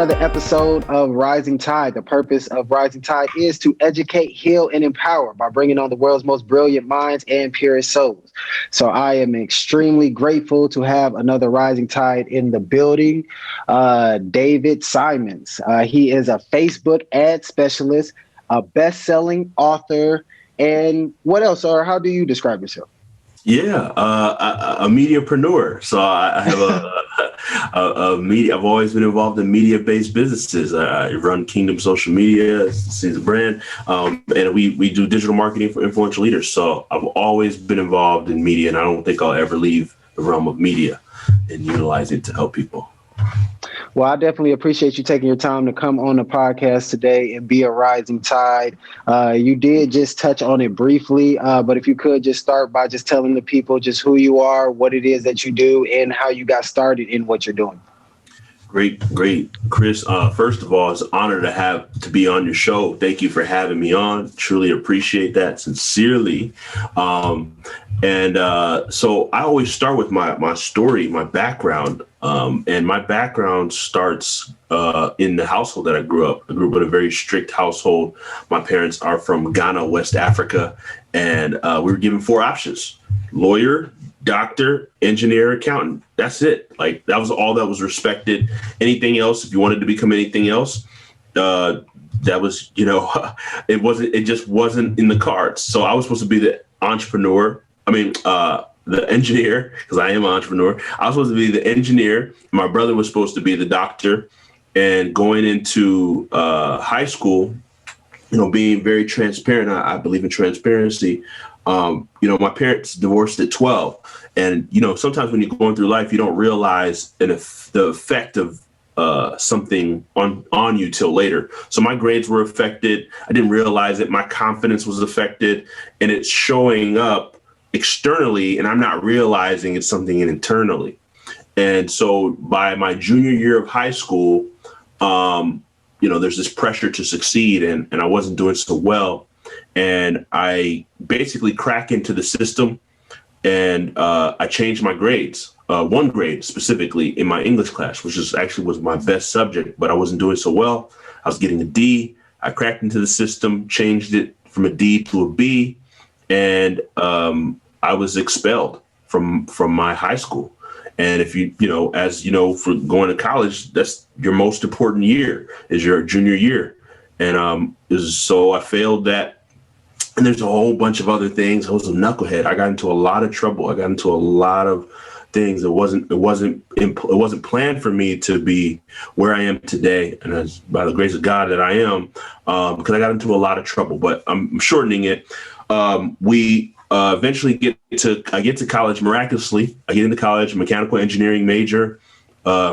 another episode of Rising Tide. The purpose of Rising Tide is to educate, heal, and empower by bringing on the world's most brilliant minds and purest souls. So I am extremely grateful to have another Rising Tide in the building, davidDSimons. He is a Facebook ad specialist, a best-selling author, and what else, or how do you describe yourself? Yeah, a mediapreneur. So I have a media. I've always been involved in media-based businesses. I run Kingdom Social Media, see the brand, and we do digital marketing for influential leaders. So I've always been involved in media, and I don't think I'll ever leave the realm of media and utilize it to help people. Well, I definitely appreciate you taking your time to come on the podcast today and be a rising tide. You did just touch on it briefly, but if you could just start by just telling the people just who you are, what it is that you do, and how you got started in what you're doing. Great, Chris. First of all, it's an honor to be on your show. Thank you for having me on. Truly appreciate that, sincerely. So I always start with my story, my background. And my background starts in the household that I grew up. I grew up in a very strict household. My parents are from Ghana, West Africa, and we were given 4 options: lawyer, doctor, engineer, accountant. That's it. Like, that was all that was respected. Anything else, if you wanted to become anything else, that was, it just wasn't in the cards. So I was supposed to be the entrepreneur. The engineer, because I am an entrepreneur. I was supposed to be the engineer. My brother was supposed to be the doctor. And going into high school, being very transparent, I believe in transparency. My parents divorced at 12. And, sometimes when you're going through life, you don't realize the effect of something on you till later. So my grades were affected. I didn't realize it. My confidence was affected, and it's showing up externally, and I'm not realizing it's something internally. And so by my junior year of high school, there's this pressure to succeed, and I wasn't doing so well. And I basically crack into the system, and I changed my grades. One grade specifically in my English class, which was my best subject, but I wasn't doing so well. I was getting a D. I cracked into the system, changed it from a D to a B, and I was expelled from my high school. And if for going to college, that's your most important year, is your junior year. And so I failed that. And there's a whole bunch of other things. I was a knucklehead. I got into a lot of trouble. I got into a lot of things. It wasn't planned for me to be where I am today. And that's by the grace of God that I am, because I got into a lot of trouble, but I'm shortening it. Eventually I get to college miraculously. I get into college, mechanical engineering major.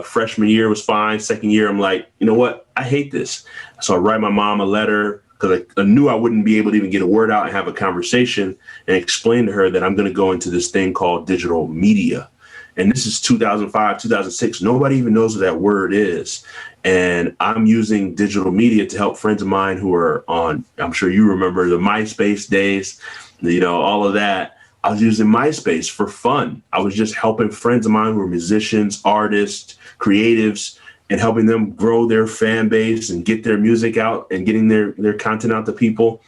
Freshman year was fine. Second year, I'm like, you know what? I hate this. So I write my mom a letter, because I knew I wouldn't be able to even get a word out and have a conversation, and explain to her that I'm going to go into this thing called digital media. And this is 2005, 2006. Nobody even knows what that word is. And I'm using digital media to help friends of mine who are on, I'm sure you remember the MySpace days, all of that. I was using MySpace for fun. I was just helping friends of mine who were musicians, artists, creatives, and helping them grow their fan base and get their music out and getting their content out to people.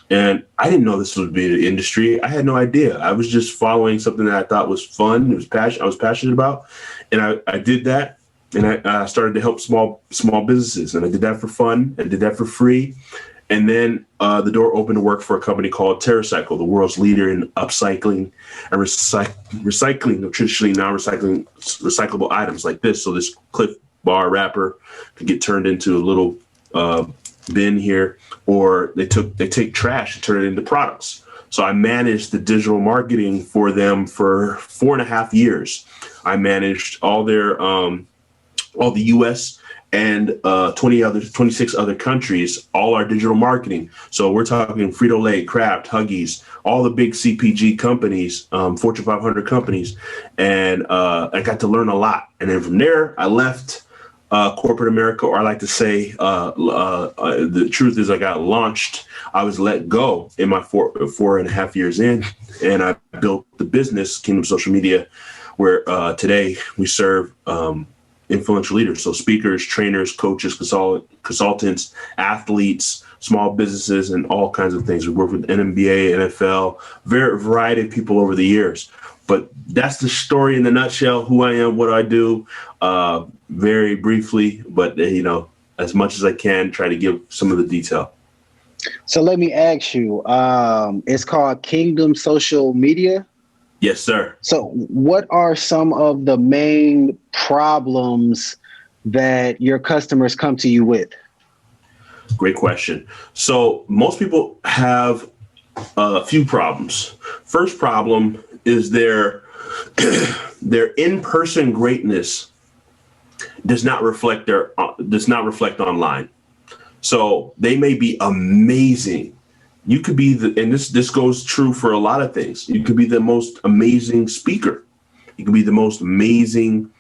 And I didn't know this would be the industry. I had no idea. I was just following something that I thought was fun. I was passionate about. And I did that. And I started to help small businesses. And I did that for fun. I did that for free. And then the door opened to work for a company called TerraCycle, the world's leader in upcycling and recycling of traditionally recyclable items like this. So this Cliff Bar wrapper could get turned into a little bin here, or they take trash and turn it into products. So I managed the digital marketing for them for 4.5 years. I managed all the U.S. and 26 other countries, all our digital marketing. So we're talking Frito-Lay, Kraft, Huggies, all the big CPG companies, Fortune 500 companies. And I got to learn a lot. And then from there, I left corporate America, or I like to say, the truth is I got launched. I was let go in my 4.5 years in, and I built the business, Kingdom Social Media, where today we serve influential leaders. So speakers, trainers, coaches, consultants, athletes, small businesses, and all kinds of things. We work with NBA, NFL, variety of people over the years. But that's the story in the nutshell, who I am, what I do, very briefly, but, as much as I can, try to give some of the detail. So let me ask you, it's called Kingdom Social Media? Yes, sir. So what are some of the main problems that your customers come to you with? Great question. So most people have a few problems. First problem is their in-person greatness does not reflect online. So they may be amazing. You could be and this goes true for a lot of things. You could be the most amazing speaker. You could be the most amazing,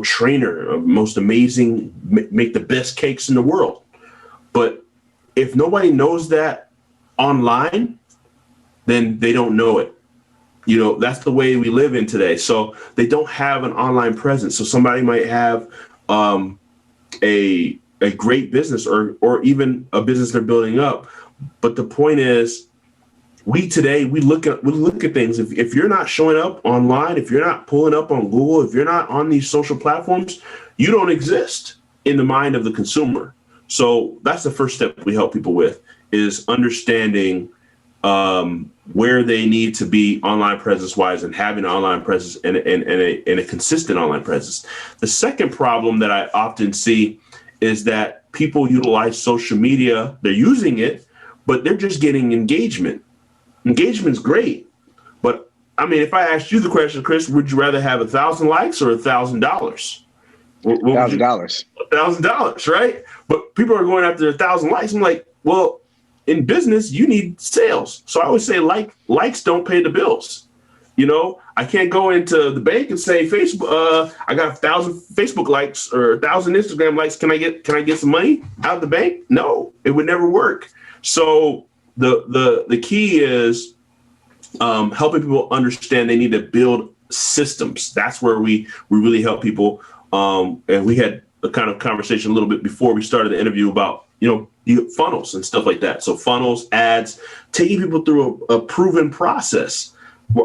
trainer, most amazing, make the best cakes in the world. But if nobody knows that online, then they don't know it. That's the way we live in today. So they don't have an online presence. So somebody might have a great business or even a business they're building up. But the point is, we look at things. If you're not showing up online, if you're not pulling up on Google, if you're not on these social platforms, you don't exist in the mind of the consumer. So that's the first step we help people with, is understanding where they need to be online presence wise and having an online presence and a consistent online presence. The second problem that I often see is that people utilize social media. They're using it, but they're just getting engagement. Engagement's great. But I mean, if I asked you the question, Chris, would you rather have 1,000 likes or $1,000? $1,000. $1,000, right? But people are going after 1,000 likes. I'm like, well, in business, you need sales. So I would say likes don't pay the bills. I can't go into the bank and say, Facebook, I got 1,000 Facebook likes or 1,000 Instagram likes. Can I get some money out of the bank? No, it would never work. So the key is helping people understand they need to build systems. That's where we really help people. And we had a kind of conversation a little bit before we started the interview about, funnels and stuff like that. So funnels, ads, taking people through a proven process.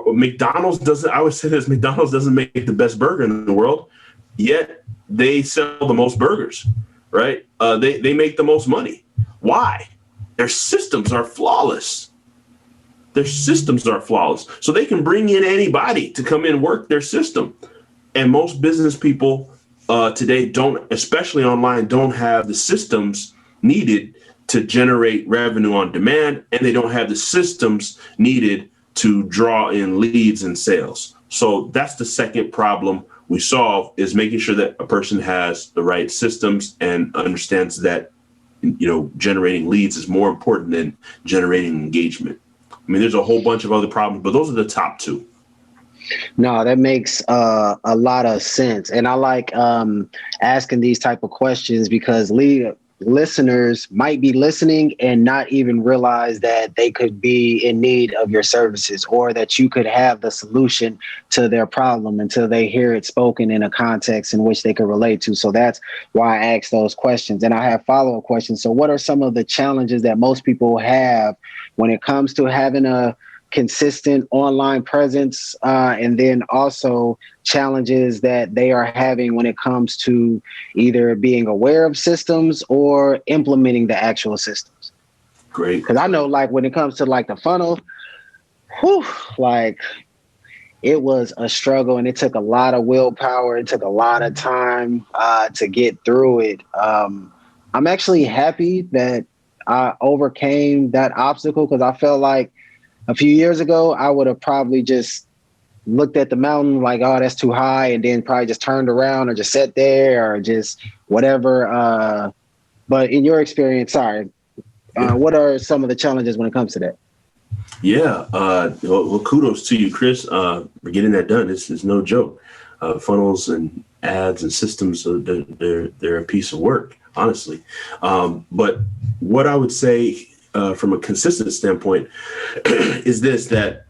McDonald's doesn't make the best burger in the world, yet they sell the most burgers, right? They make the most money. Why? Their systems are flawless. So they can bring in anybody to come in and work their system. And most business people today especially online, don't have the systems needed to generate revenue on demand, and they don't have the systems needed to draw in leads and sales. So that's the second problem we solve, is making sure that a person has the right systems and understands that, generating leads is more important than generating engagement. I mean, there's a whole bunch of other problems, but those are the top two. No, that makes a lot of sense. And I like asking these type of questions because listeners might be listening and not even realize that they could be in need of your services, or that you could have the solution to their problem until they hear it spoken in a context in which they can relate to. So that's why I ask those questions. And I have follow-up questions. So what are some of the challenges that most people have when it comes to having a consistent online presence, and then also challenges that they are having when it comes to either being aware of systems or implementing the actual systems? Great. Because I know, like, when it comes to like the funnel, it was a struggle, and it took a lot of willpower. It took a lot of time to get through it. I'm actually happy that I overcame that obstacle, because I felt like a few years ago, I would have probably just looked at the mountain like, oh, that's too high, and then probably just turned around or just sat there or just whatever. But in your experience, what are some of the challenges when it comes to that? Yeah. Well, kudos to you, Chris, for getting that done. This is no joke. Funnels and ads and systems, they're a piece of work, honestly. But what I would say from a consistent standpoint is this, that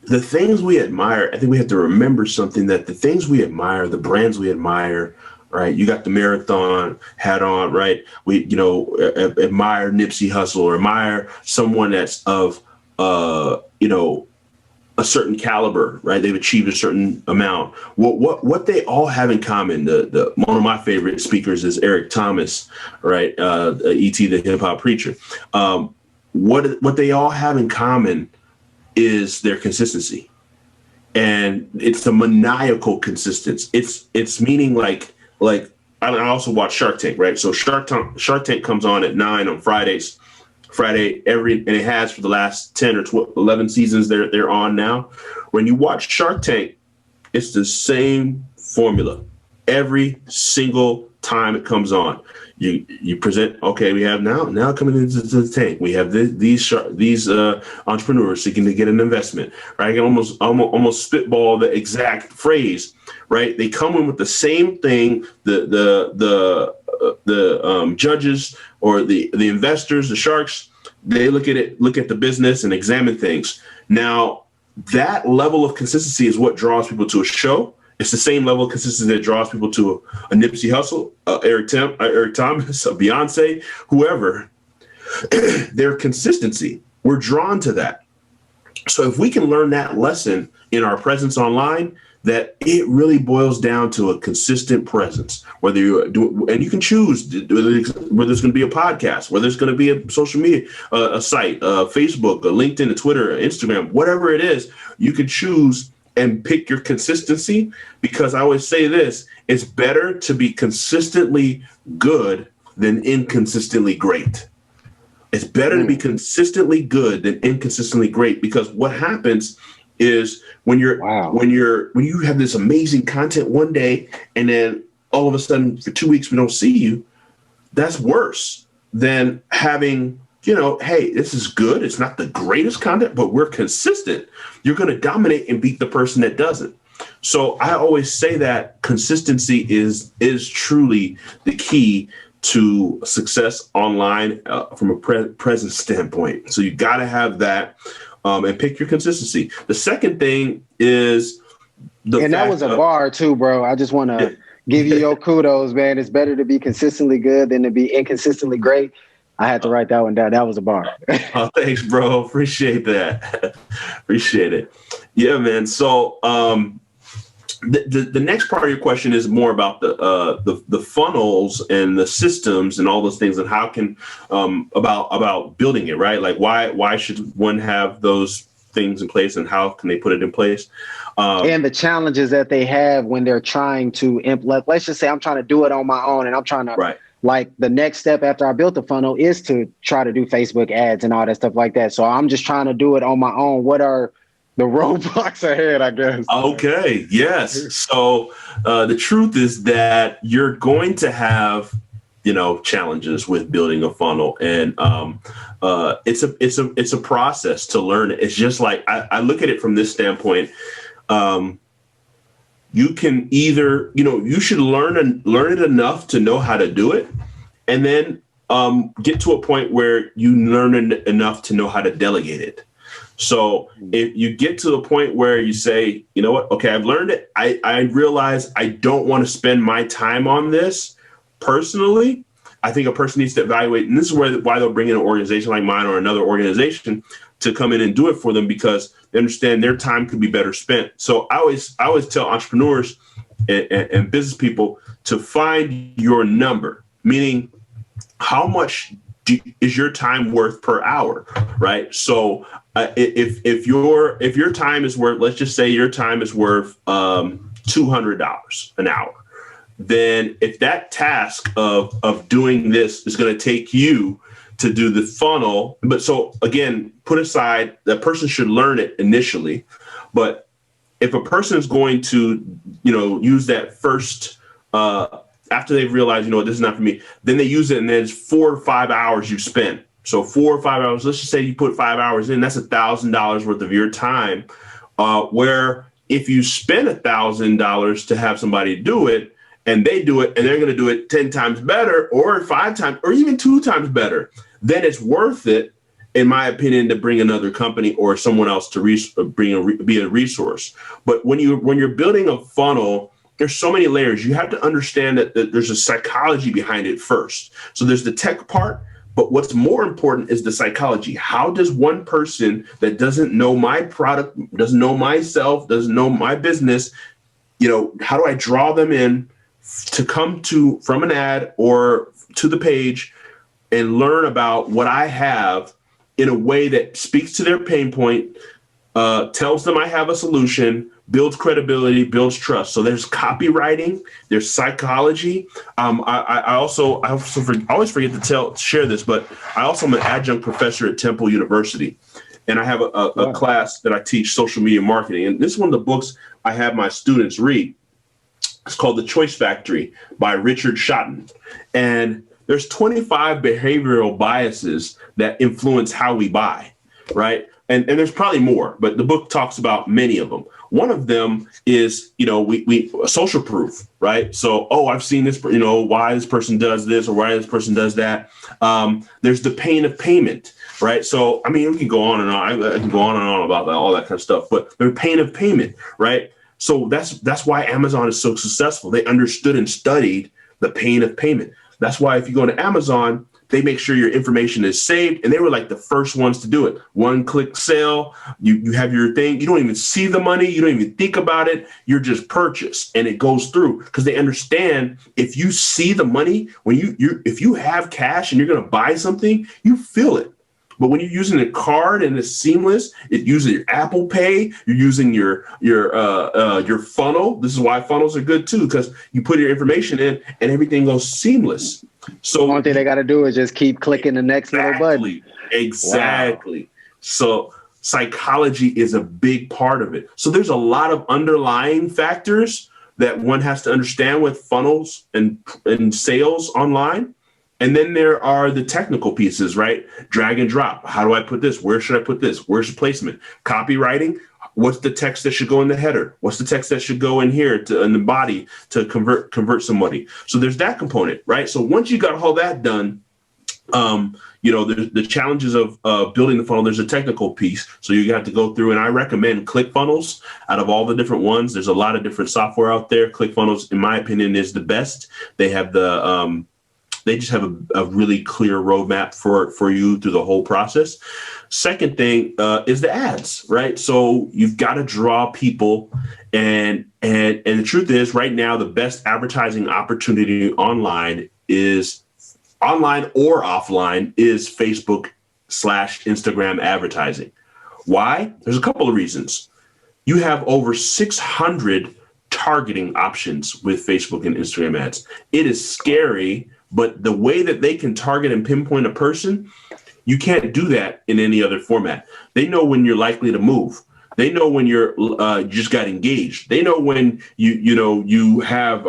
the things we admire, I think we have to remember something, that the things we admire, the brands we admire, right? You got the marathon hat on, right? We, admire Nipsey Hussle, or admire someone that's of, a certain caliber, right? They've achieved a certain amount. What they all have in common, the one of my favorite speakers is Eric Thomas, right? E.T. the hip hop preacher. What they all have in common is their consistency, and it's a maniacal consistency. It's meaning like I also watch Shark Tank, right? So Shark Tank comes on at 9 on Fridays. And it has for the last 10 or 12, 11 seasons they're on now. When you watch Shark Tank, it's the same formula every single time it comes on. You present, okay, we have now coming into the tank, we have these entrepreneurs seeking to get an investment, right? I can almost spitball the exact phrase, right? They come in with the same thing. The judges or the investors, the sharks, they look at the business and examine things. Now, that level of consistency is what draws people to a show. It's the same level of consistency that draws people to a Nipsey Hussle, Eric Thomas, a Beyonce, whoever. Their consistency, we're drawn to that. So if we can learn that lesson in our presence online, that it really boils down to a consistent presence, whether you do, and you can choose whether it's going to be a podcast, whether it's going to be a social media, a site, Facebook, a LinkedIn, a Twitter, Instagram, whatever it is, you can choose and pick your consistency, because I always say this, it's better to be consistently good than inconsistently great. It's better to be consistently good than inconsistently great, because what happens is when you have this amazing content one day and then all of a sudden for 2 weeks we don't see you, that's worse than having, hey, this is good. It's not the greatest content, but we're consistent. You're going to dominate and beat the person that doesn't. So I always say that consistency is truly the key to success online from a presence standpoint. So you got to have that and pick your consistency. The second thing is that was a bar too, bro. I just want to give you your kudos, man. It's better to be consistently good than to be inconsistently great. I had to write that one down. That was a bar. Oh, thanks, bro. Appreciate that. Appreciate it. Yeah, man. So the next part of your question is more about the funnels and the systems and all those things, and how can about building it, right? Like why should one have those things in place, and how can they put it in place? And the challenges that they have when they're trying to implement. Let's just say I'm trying to do it on my own, and I'm trying to like the next step after I built the funnel is to try to do Facebook ads and all that stuff like that. So I'm just trying to do it on my own. What are the roadblocks ahead, I guess? Okay. Yes. So the truth is that you're going to have, challenges with building a funnel, and it's a process to learn it. It's just like I look at it from this standpoint. You can either, you should learn it enough to know how to do it, and then get to a point where you learn enough to know how to delegate it. So if you get to the point where you say, you know what, okay, I've learned it. I realize I don't want to spend my time on this personally. I think a person needs to evaluate, and this is why they'll bring in an organization like mine or another organization to come in and do it for them, because they understand their time could be better spent. So I always tell entrepreneurs and business people to find your number, meaning how much is your time worth per hour, right? So if your time is worth, let's just say your time is worth $200 an hour, then if that task of doing this is going to take you to do the funnel, but so again, put aside that person should learn it initially, but if a person is going to, use that first, after they've realized, this is not for me, then they use it, and then it's 4 or 5 hours you've spent. So 4 or 5 hours, let's just say you put 5 hours in, that's $1,000 worth of your time, where if you spend $1,000 to have somebody do it, and they do it, and they're going to do it 10 times better, or 5 times, or even 2 times better, then it's worth it. in my opinion, to bring another company or someone else to be a resource. But when you're building a funnel, there's so many layers. You have to understand that there's a psychology behind it first. So there's the tech part, but what's more important is the psychology. How does one person that doesn't know my product, doesn't know myself, doesn't know my business, how do I draw them in to come from an ad or to the page and learn about what I have in a way that speaks to their pain point, tells them I have a solution, builds credibility, builds trust. So there's copywriting, there's psychology. I always forget to share this, but I also am an adjunct professor at Temple University. And I have a class that I teach social media marketing. And this is one of the books I have my students read. It's called The Choice Factory by Richard Shotton. And there's 25 behavioral biases that influence how we buy, right? And there's probably more, but the book talks about many of them. One of them is, we social proof, right? So, I've seen this, why this person does this or why this person does that. There's the pain of payment, right? So, we can go on and on. I can go on and on about that, all that kind of stuff, but the pain of payment, right? So that's why Amazon is so successful. They understood and studied the pain of payment. That's why if you go to Amazon, they make sure your information is saved. And they were like the first ones to do it. One-click sale, you have your thing. You don't even see the money. You don't even think about it. You're just purchased and it goes through because they understand if you see the money, if you have cash and you're going to buy something, you feel it. But when you're using a card and it's seamless, it uses your Apple Pay, you're using your funnel. This is why funnels are good too, because you put your information in and everything goes seamless. So one thing they got to do is just keep clicking the next little button. Exactly. Wow. So psychology is a big part of it. So there's a lot of underlying factors that one has to understand with funnels and sales online. And then there are the technical pieces, right? Drag and drop. How do I put this? Where should I put this? Where's the placement? Copywriting. What's the text that should go in the header? What's the text that should go in here in the body to convert somebody? So there's that component, right? So once you got all that done, the challenges of building the funnel, there's a technical piece. So you have to go through, and I recommend ClickFunnels out of all the different ones. There's a lot of different software out there. ClickFunnels, in my opinion, is the best. They have they just have a really clear roadmap for you through the whole process. Second thing is the ads, right? So you've got to draw people. And the truth is right now, the best advertising opportunity online or offline is Facebook/Instagram advertising. Why? There's a couple of reasons. You have over 600 targeting options with Facebook and Instagram ads. It is scary. But the way that they can target and pinpoint a person, you can't do that in any other format. They know when you're likely to move. They know when you just got engaged. They know when you have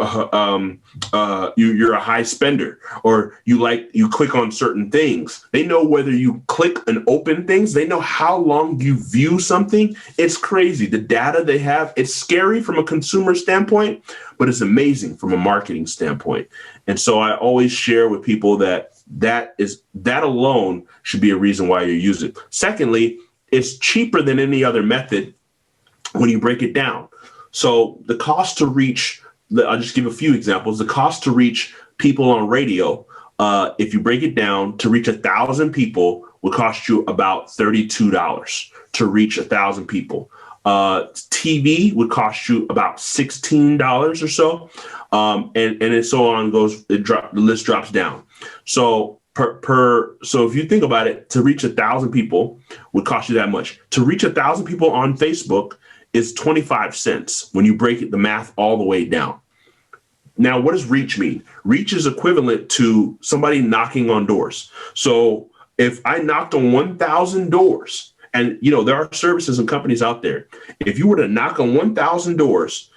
you're a high spender or you click on certain things. They know whether you click and open things. They know how long you view something. It's crazy. The data they have, it's scary from a consumer standpoint, but it's amazing from a marketing standpoint. And so I always share with people that alone should be a reason why you use it. Secondly, it's cheaper than any other method when you break it down. So the cost to reach, I'll just give a few examples. The cost to reach people on radio, if you break it down, to reach 1,000 people would cost you about $32 to reach 1,000 people. TV would cost you about $16 or so. And so on goes, the list drops down. So so if you think about it, to reach 1,000 people would cost you that much. To reach 1,000 people on Facebook is 25 cents when you break the math all the way down. Now, what does reach mean? Reach is equivalent to somebody knocking on doors. So if I knocked on 1,000 doors, and there are services and companies out there, if you were to knock on 1,000 doors,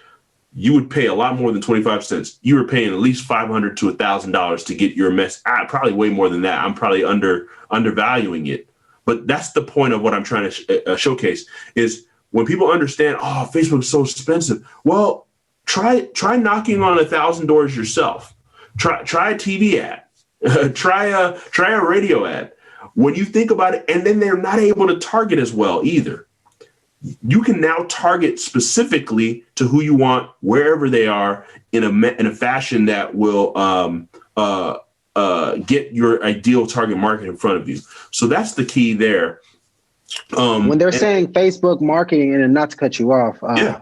you would pay a lot more than 25 cents. You were paying at least $500 to $1,000 to get your mess. Probably way more than that. I'm probably undervaluing it. But that's the point of what I'm trying to showcase is when people understand, Facebook is so expensive. Well, try knocking on 1,000 doors yourself. Try a TV ad. Try a radio ad. When you think about it, and then they're not able to target as well either. You can now target specifically to who you want, wherever they are, in a fashion that will get your ideal target market in front of you. So that's the key there. When they're saying Facebook marketing, and not to cut you off,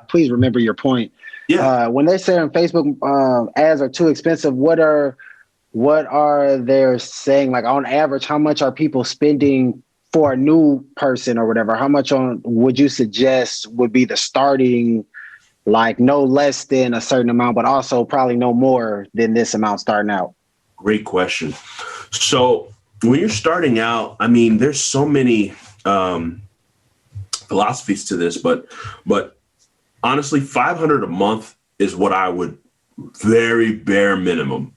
please remember your point. Yeah. When they say on Facebook ads are too expensive, what are they saying? Like on average, how much are people spending for a new person or whatever? How much would you suggest would be the starting, like no less than a certain amount, but also probably no more than this amount starting out? Great question. So when you're starting out, I mean, there's so many philosophies to this, but honestly, $500 a month is what I would very bare minimum.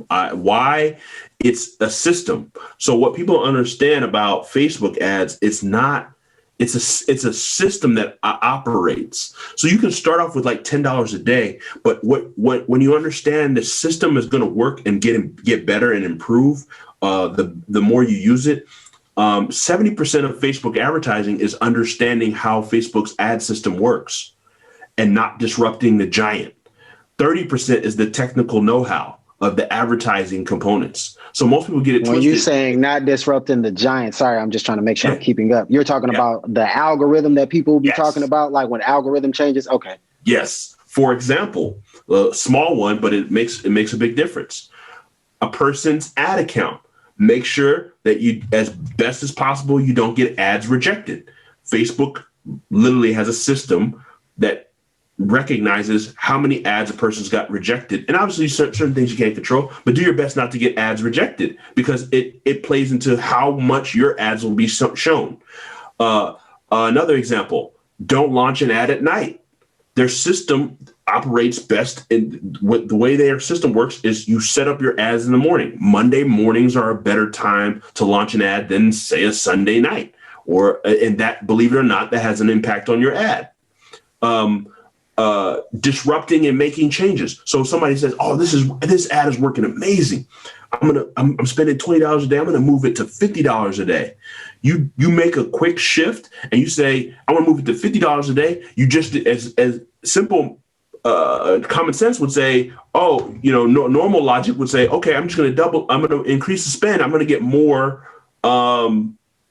Why? It's a system. So what people understand about Facebook ads, it's a system that operates. So you can start off with like $10 a day, but when you understand the system is going to work and get better and improve, the more you use it. 70% of Facebook advertising is understanding how Facebook's ad system works and not disrupting the giant. 30% is the technical know-how of the advertising components. So most people get it twisted. When you're saying not disrupting the giant, sorry, I'm just trying to make sure I'm keeping up. You're talking about the algorithm that people will be talking about, like when algorithm changes? Okay. Yes. For example, a small one, but it makes a big difference. A person's ad account. Make sure that you, as best as possible, you don't get ads rejected. Facebook literally has a system that recognizes how many ads a person's got rejected. And obviously certain things you can't control, but do your best not to get ads rejected because it plays into how much your ads will be shown. Another example, don't launch an ad at night. Their system operates best in the way their system works is you set up your ads in the morning. Monday mornings are a better time to launch an ad than say a Sunday night, and that, believe it or not, that has an impact on your ad. Disrupting and making changes. So if somebody says, "Oh, this ad is working amazing. I'm spending $20 a day. I'm going to move it to $50 a day." You make a quick shift and you say, "I want to move it to $50 a day." You just as simple common sense would say, normal logic would say, "Okay, I'm going to increase the spend. I'm going to get more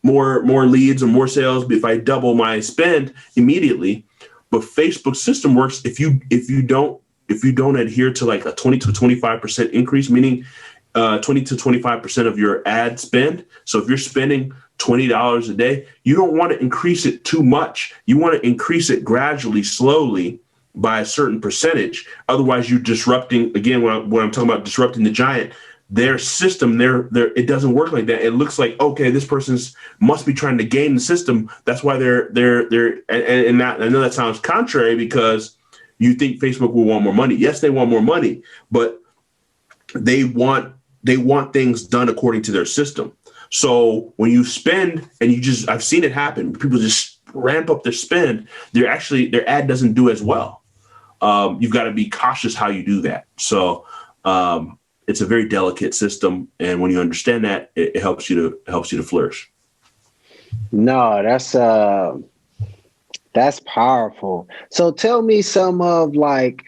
leads or more sales if I double my spend immediately." But Facebook's system works if you don't adhere to like a 20 to 25% increase, meaning 20 to 25% of your ad spend. So if you're spending $20 a day, you don't want to increase it too much. You want to increase it gradually, slowly by a certain percentage. Otherwise, you're disrupting, again, when I'm talking about disrupting the giant, their system, it doesn't work like that. It looks like, okay, this person's must be trying to game the system. That's why they're and that, I know that sounds contrary because you think Facebook will want more money. Yes, they want more money, but they want things done according to their system. So when you spend and I've seen it happen, people just ramp up their spend, their ad doesn't do as well. You've got to be cautious how you do that. So, it's a very delicate system, and when you understand that, it helps you to flourish. No, that's powerful. So tell me some of like,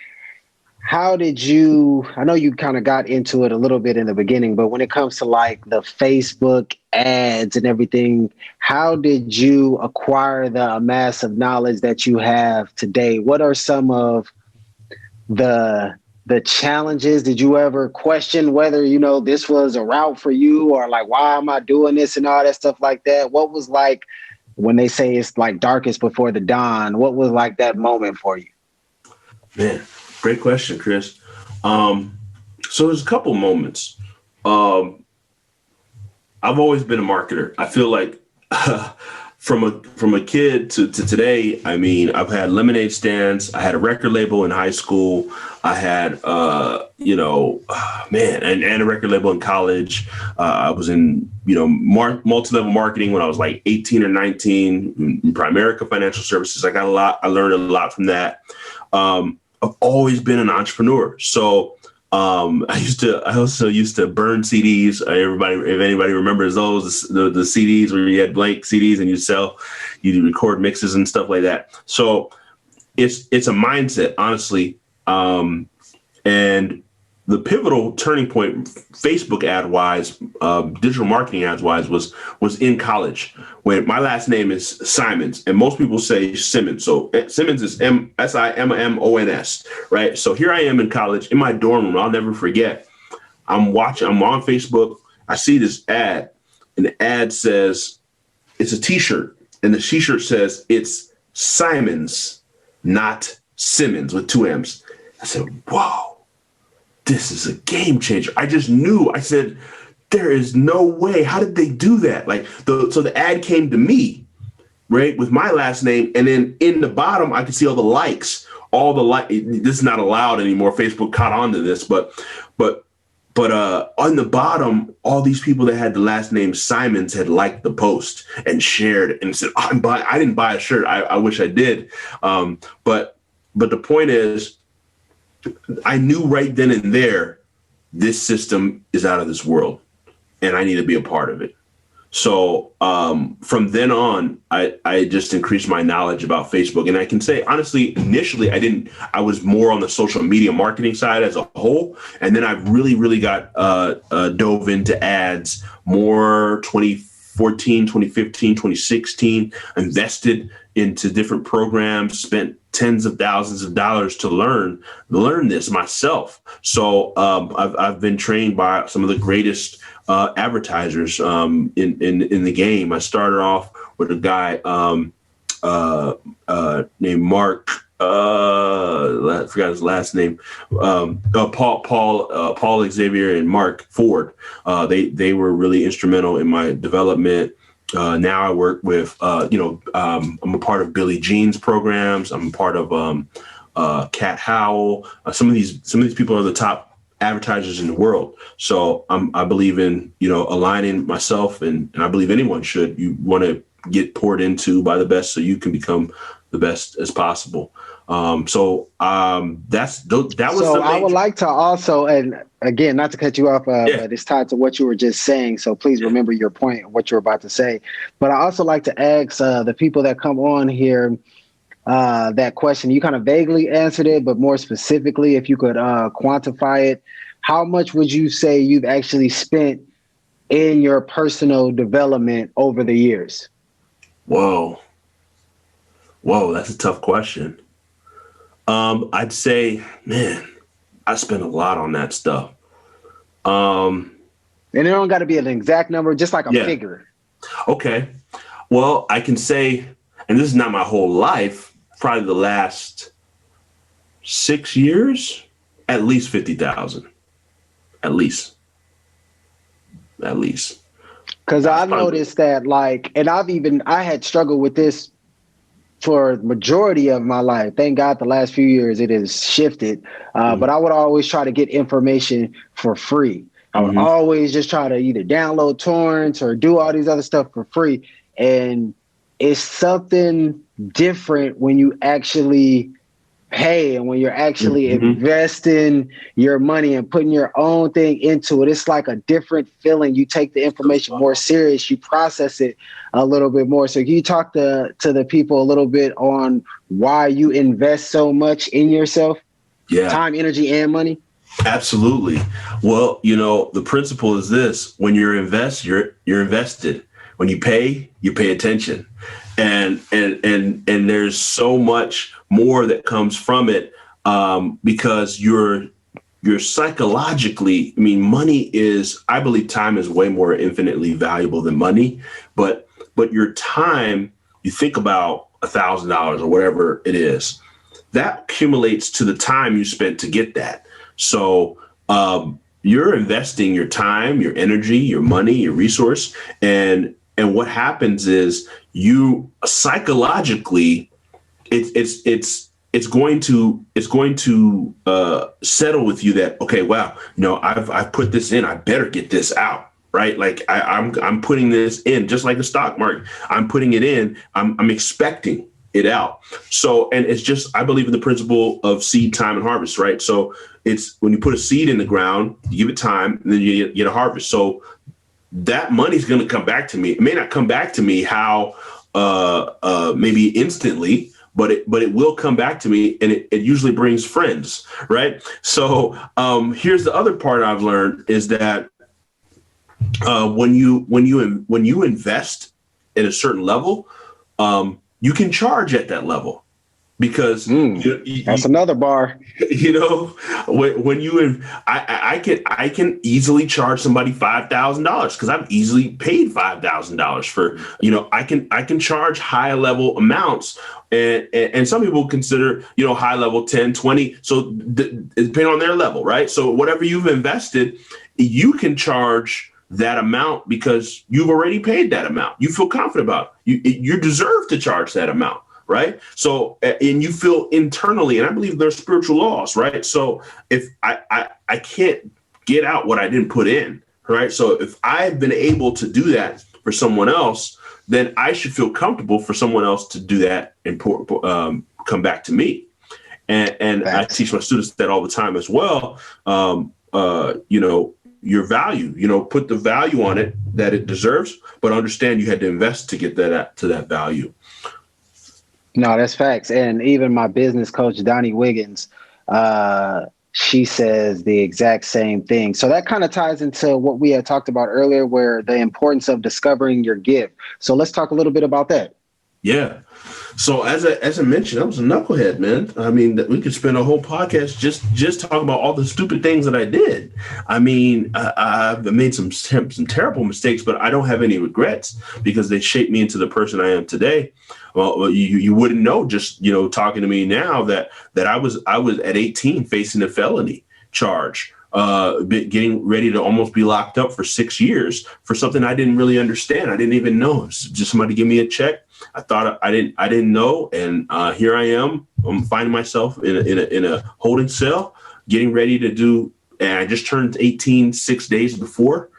how did you? I know you kind of got into it a little bit in the beginning, but when it comes to like the Facebook ads and everything, how did you acquire the massive knowledge that you have today? What are some of the challenges? Did you ever question whether, this was a route for you or like, why am I doing this and all that stuff like that? What was like when they say it's like darkest before the dawn? What was like that moment for you? Man, great question, Chris. So there's a couple moments. I've always been a marketer. I feel like from a kid to today, I mean, I've had lemonade stands. I had a record label in high school. I had, and a record label in college. I was in, multi-level marketing when I was like 18 or 19 in Primerica Financial Services. I learned a lot from that. I've always been an entrepreneur. So I also used to burn CDs. If anybody remembers those, the CDs where you had blank CDs and you record mixes and stuff like that. So it's a mindset, honestly. And the pivotal turning point, Facebook ad wise, digital marketing ads wise, was in college when my last name is Simons, and most people say Simmons. So Simmons is Simmons, right? So here I am in college in my dorm room. I'll never forget. I'm on Facebook. I see this ad, and the ad says it's a T-shirt, and the T-shirt says it's Simons, not Simmons, with 2 M's. I said, "Whoa. This is a game changer." I just knew. I said, there is no way. How did they do that? So the ad came to me, right, with my last name. And then in the bottom, I could see all the likes, This is not allowed anymore. Facebook caught on to this, but on the bottom, all these people that had the last name Simons had liked the post and shared and said, I didn't buy a shirt. I wish I did. But the point is, I knew right then and there, this system is out of this world and I need to be a part of it. So from then on, I just increased my knowledge about Facebook. And I can say, honestly, initially, I was more on the social media marketing side as a whole. And then I really, really got dove into ads more 2014, 2015, 2016, invested into different programs, spent tens of thousands of dollars to learn this myself. So I've been trained by some of the greatest advertisers in the game. I started off with a guy named Mark. I forgot his last name. Paul Xavier and Mark Ford. They were really instrumental in my development. Now I work with, I'm a part of Billie Jean's programs. I'm a part of Cat Howell. Some of these people are the top advertisers in the world. So I believe in, aligning myself, and I believe anyone should. You want to get poured into by the best so you can become the best as possible. That was. So I would like to also, and again, not to cut you off, but it's tied to what you were just saying. So please remember your point, what you're about to say. But I also like to ask the people that come on here that question. You kind of vaguely answered it, but more specifically, if you could quantify it, how much would you say you've actually spent in your personal development over the years? Whoa, that's a tough question. I'd say, man, I spent a lot on that stuff. And it don't got to be an exact number, just like a figure. Okay. Well, I can say, and this is not my whole life, probably the last 6 years, at least 50,000. At least. Because I noticed that, and I had struggled with this for the majority of my life. Thank God the last few years it has shifted. But I would always try to get information for free. I would always just try to either download torrents or do all these other stuff for free. And it's something different when you actually pay and when you're actually investing your money and putting your own thing into it. It's like a different feeling. You take the information more serious, you process it a little bit more. So can you talk to the people a little bit on why you invest so much in yourself? Time, energy, and money? Absolutely. Well, the principle is this: when you're you're invested. When you pay attention. And there's so much more that comes from it, because you're psychologically, money is, I believe time is way more infinitely valuable than money, but your time, you think about $1,000 or whatever it is, that accumulates to the time you spent to get that. So you're investing your time, your energy, your money, your resource, and what happens is you psychologically, it's going to settle with you that, okay, wow, I've put this in, I better get this out, right? Like I'm putting this in, just like the stock market. I'm putting it in. I'm expecting it out. So, and it's just, I believe in the principle of seed, time, and harvest, right? So it's when you put a seed in the ground, you give it time, and then you get a harvest. So that money's going to come back to me. It may not come back to me how maybe instantly, but it will come back to me, and it usually brings friends, right? So here's the other part I've learned is that when you invest at a certain level, you can charge at that level. Because that's another bar. You know, when you I can easily charge somebody $5,000 because I've easily paid $5,000 for, you know, I can charge high level amounts, and some people consider, you know, high level 10, 20. So depending on their level, right? So whatever you've invested, you can charge that amount because you've already paid that amount. You feel confident about it. You deserve to charge that amount. Right. So, and you feel internally, and I believe there's spiritual laws. Right. So if I can't get out what I didn't put in. Right. So if I've been able to do that for someone else, then I should feel comfortable for someone else to do that and come back to me. And I teach my students that all the time as well. You know, your value, you know, put the value on it that it deserves, but understand you had to invest to get that to that value. No, that's facts. And even my business coach, Donnie Wiggins, she says the exact same thing. So that kind of ties into what we had talked about earlier, where the importance of discovering your gift. So let's talk a little bit about that. Yeah. So as I mentioned, I was a knucklehead, man. I mean, we could spend a whole podcast just talking about all the stupid things that I did. I mean, I've made some terrible mistakes, but I don't have any regrets because they shaped me into the person I am today. Well, you wouldn't know just, you know, talking to me now that I was at 18 facing a felony charge, getting ready to almost be locked up for 6 years for something I didn't really understand. I didn't even know. It was just somebody give me a check. I thought I didn't know. And here I am. I'm finding myself in a holding cell, getting ready to do. And I just turned 18 6 days before.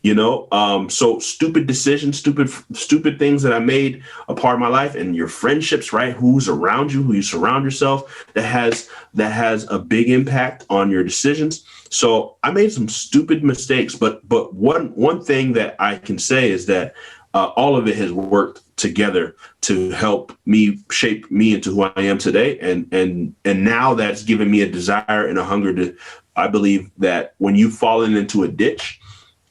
You know, so stupid decisions, stupid things that I made a part of my life, and your friendships, right? Who's around you, who you surround yourself, that has a big impact on your decisions. So I made some stupid mistakes, but one thing that I can say is that all of it has worked together to help me shape me into who I am today, and now that's given me a desire and a hunger to. I believe that when you've fallen into a ditch,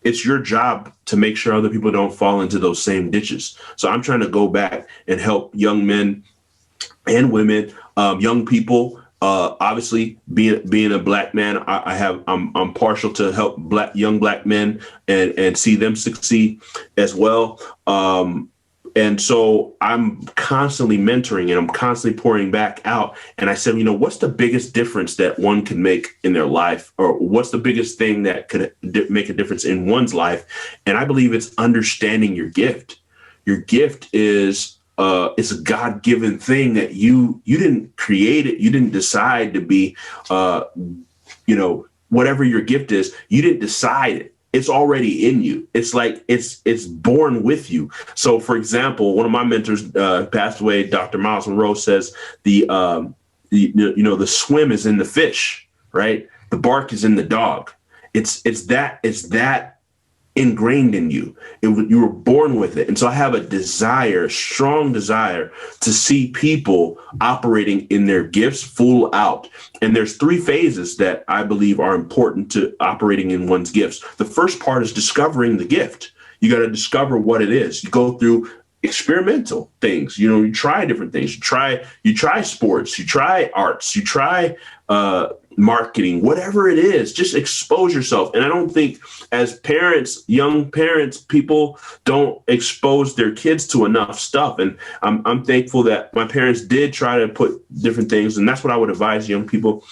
it's your job to make sure other people don't fall into those same ditches. So I'm trying to go back and help young men and women, young people. Obviously, being a Black man, I'm partial to help young Black men and see them succeed as well. And so I'm constantly mentoring and I'm constantly pouring back out. And I said, you know, what's the biggest difference that one can make in their life? Or what's the biggest thing that could make a difference in one's life? And I believe it's understanding your gift. Your gift is a God-given thing that you didn't create it. You didn't decide to be, you know, whatever your gift is, you didn't decide it. It's already in you. It's like it's born with you. So, for example, one of my mentors passed away. Dr. Miles Monroe says the swim is in the fish, right? The bark is in the dog. It's that ingrained in you. You were born with it. And so I have a strong desire to see people operating in their gifts full out. And there's 3 phases that I believe are important to operating in one's gifts. The first part is discovering the gift. You got to discover what it is. You go through experimental things. You know, you try different things. You try sports, you try arts, you try marketing, whatever it is, just expose yourself. And I don't think as parents, young parents, people don't expose their kids to enough stuff. And I'm thankful that my parents did try to put different things. And that's what I would advise young people.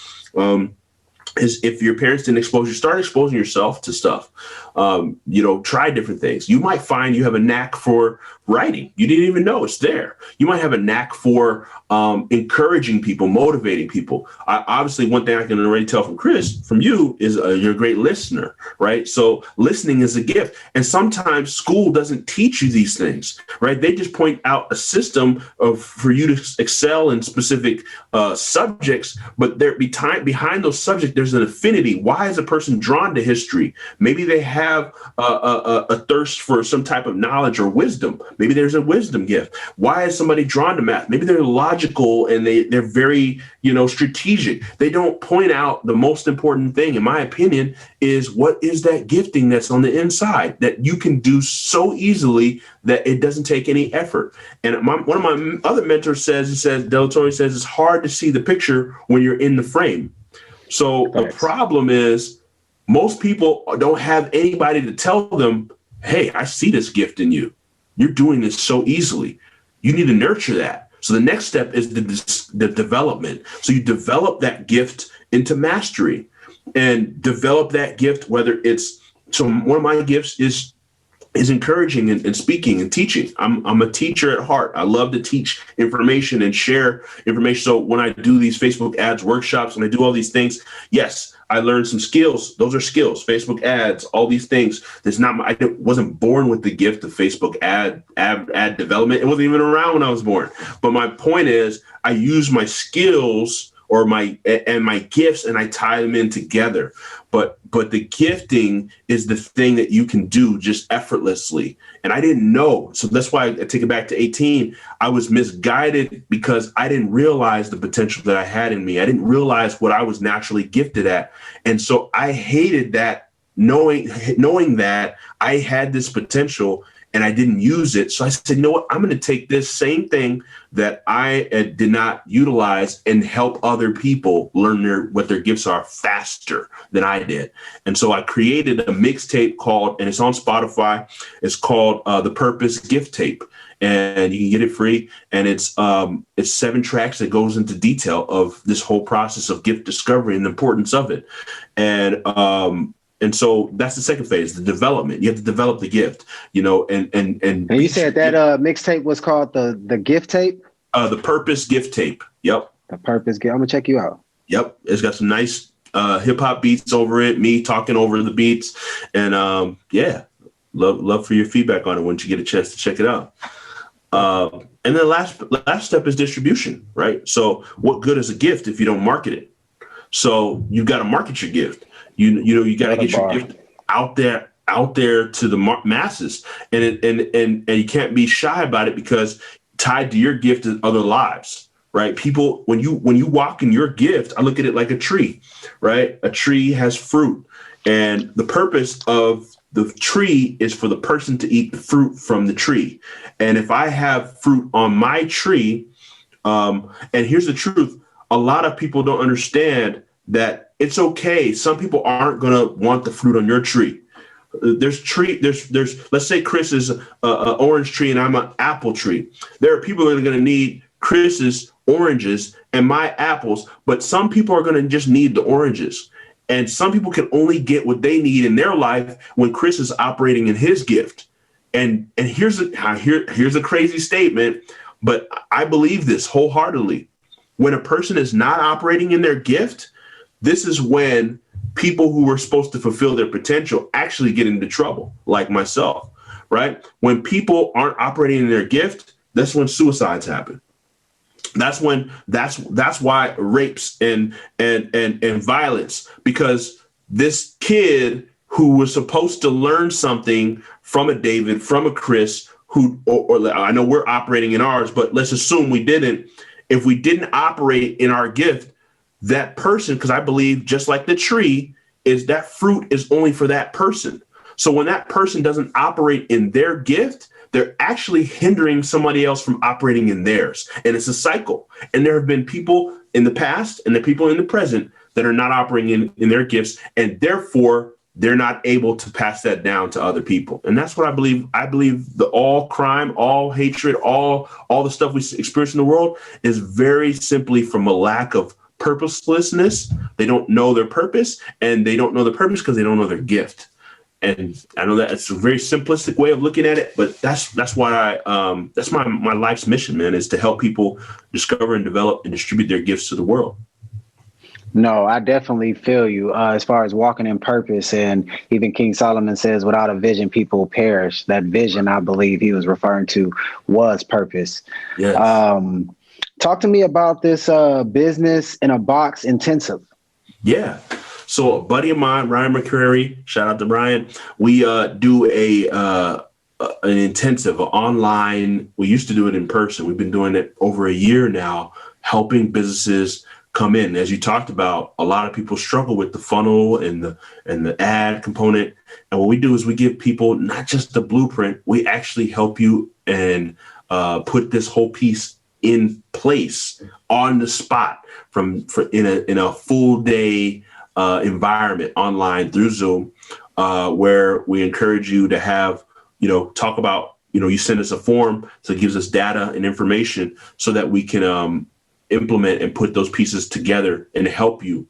Is if your parents didn't expose you, start exposing yourself to stuff. Try different things. You might find you have a knack for writing. You didn't even know it's there. You might have a knack for encouraging people, motivating people. Obviously, one thing I can already tell from you is you're a great listener, right? So listening is a gift. And sometimes school doesn't teach you these things, right? They just point out a system for you to excel in specific subjects, but behind those subjects, there's an affinity. Why is a person drawn to history? Maybe they have a thirst for some type of knowledge or wisdom. Maybe there's a wisdom gift. Why is somebody drawn to math? Maybe they're logical and they're very, strategic. They don't point out the most important thing, in my opinion, is what is that gifting that's on the inside that you can do so easily that it doesn't take any effort. And one of my other mentors Delatorre says, it's hard to see the picture when you're in the frame. So the problem is most people don't have anybody to tell them, hey, I see this gift in you. You're doing this so easily. You need to nurture that. So the next step is the development. So you develop that gift into mastery and develop that gift, one of my gifts is encouraging and speaking and teaching. I'm a teacher at heart. I love to teach information and share information. So when I do these Facebook ads workshops, when I do all these things, yes, I learned some skills. Those are skills, Facebook ads, all these things. I wasn't born with the gift of Facebook ad development. It wasn't even around when I was born. But my point is I use my skills or my gifts and I tie them in together. But the gifting is the thing that you can do just effortlessly. And I didn't know. So that's why I take it back to 18. I was misguided because I didn't realize the potential that I had in me. I didn't realize what I was naturally gifted at. And so I hated that, knowing that I had this potential and I didn't use it. So I said, you know what? I'm going to take this same thing that I did not utilize and help other people learn what their gifts are faster than I did. And so I created a mixtape and it's on Spotify. It's called The Purpose Gift Tape. And you can get it free. And it's 7 tracks that goes into detail of this whole process of gift discovery and the importance of it. And so that's the second phase, the development. You have to develop the gift, and you said that mixtape was called the gift tape? The Purpose Gift Tape. Yep. The Purpose Gift. I'm gonna check you out. Yep. It's got some nice hip hop beats over it, me talking over the beats. And love for your feedback on it once you get a chance to check it out. And then the last step is distribution, right? So what good is a gift if you don't market it? So you've got to market your gift. You got to get your gift out there to the masses, and you can't be shy about it because tied to your gift is other lives, right? People, when you walk in your gift, I look at it like a tree, right? A tree has fruit, and the purpose of the tree is for the person to eat the fruit from the tree. And if I have fruit on my tree, and here's the truth, a lot of people don't understand that it's okay. Some people aren't going to want the fruit on your tree. Let's say Chris is an orange tree and I'm an apple tree. There are people that are going to need Chris's oranges and my apples, but some people are going to just need the oranges. And some people can only get what they need in their life when Chris is operating in his gift. And here's a crazy statement, but I believe this wholeheartedly. When a person is not operating in their gift, this is when people who were supposed to fulfill their potential actually get into trouble, like myself, right? When people aren't operating in their gift, that's when suicides happen. That's why rapes and violence, because this kid who was supposed to learn something from a David, from a Chris, or I know we're operating in ours, but let's assume we didn't. If we didn't operate in our gift, that person, because I believe just like the tree, is that fruit is only for that person. So when that person doesn't operate in their gift, they're actually hindering somebody else from operating in theirs. And it's a cycle. And there have been people in the past and the people in the present that are not operating in their gifts, and therefore they're not able to pass that down to other people. And that's what I believe. I believe all crime, all hatred, all the stuff we experience in the world is very simply from a lack of purposelessness. They don't know their purpose, and they don't know their purpose because they don't know their gift. And I know that it's a very simplistic way of looking at it, but that's why that's my life's mission, man, is to help people discover and develop and distribute their gifts to the world. No, I definitely feel you as far as walking in purpose. And even King Solomon says, without a vision, people perish. That vision, I believe he was referring to, was purpose. Yes. Talk to me about this business in a box intensive. Yeah. So a buddy of mine, Ryan McCrary, shout out to Ryan. We do an intensive online. We used to do it in person. We've been doing it over a year now, helping businesses come in. As you talked about, a lot of people struggle with the funnel and the ad component. And what we do is we give people not just the blueprint, we actually help you and put this whole piece in place on the spot in a full day environment online through Zoom, where we encourage you to have, talk about, you send us a form, so it gives us data and information so that we can implement and put those pieces together and help you.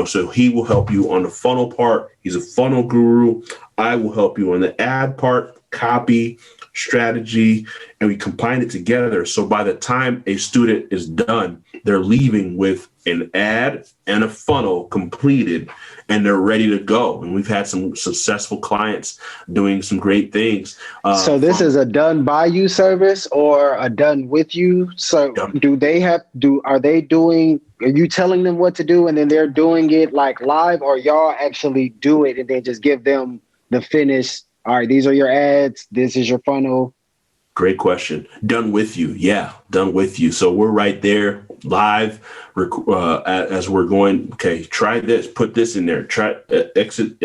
So he will help you on the funnel part. He's a funnel guru. I will help you on the ad part, copy, strategy, and we combine it together. So by the time a student is done, they're leaving with an ad and a funnel completed, and they're ready to go. And we've had some successful clients doing some great things. So this is a done by you service or a done with you? So yeah. Are you telling them what to do and then they're doing it like live, or y'all actually do it and then just give them the finished, all right, these are your ads, this is your funnel? Great question. Done with you. Yeah, done with you. So we're right there live as we're going, okay, try this, put this in there, try exit,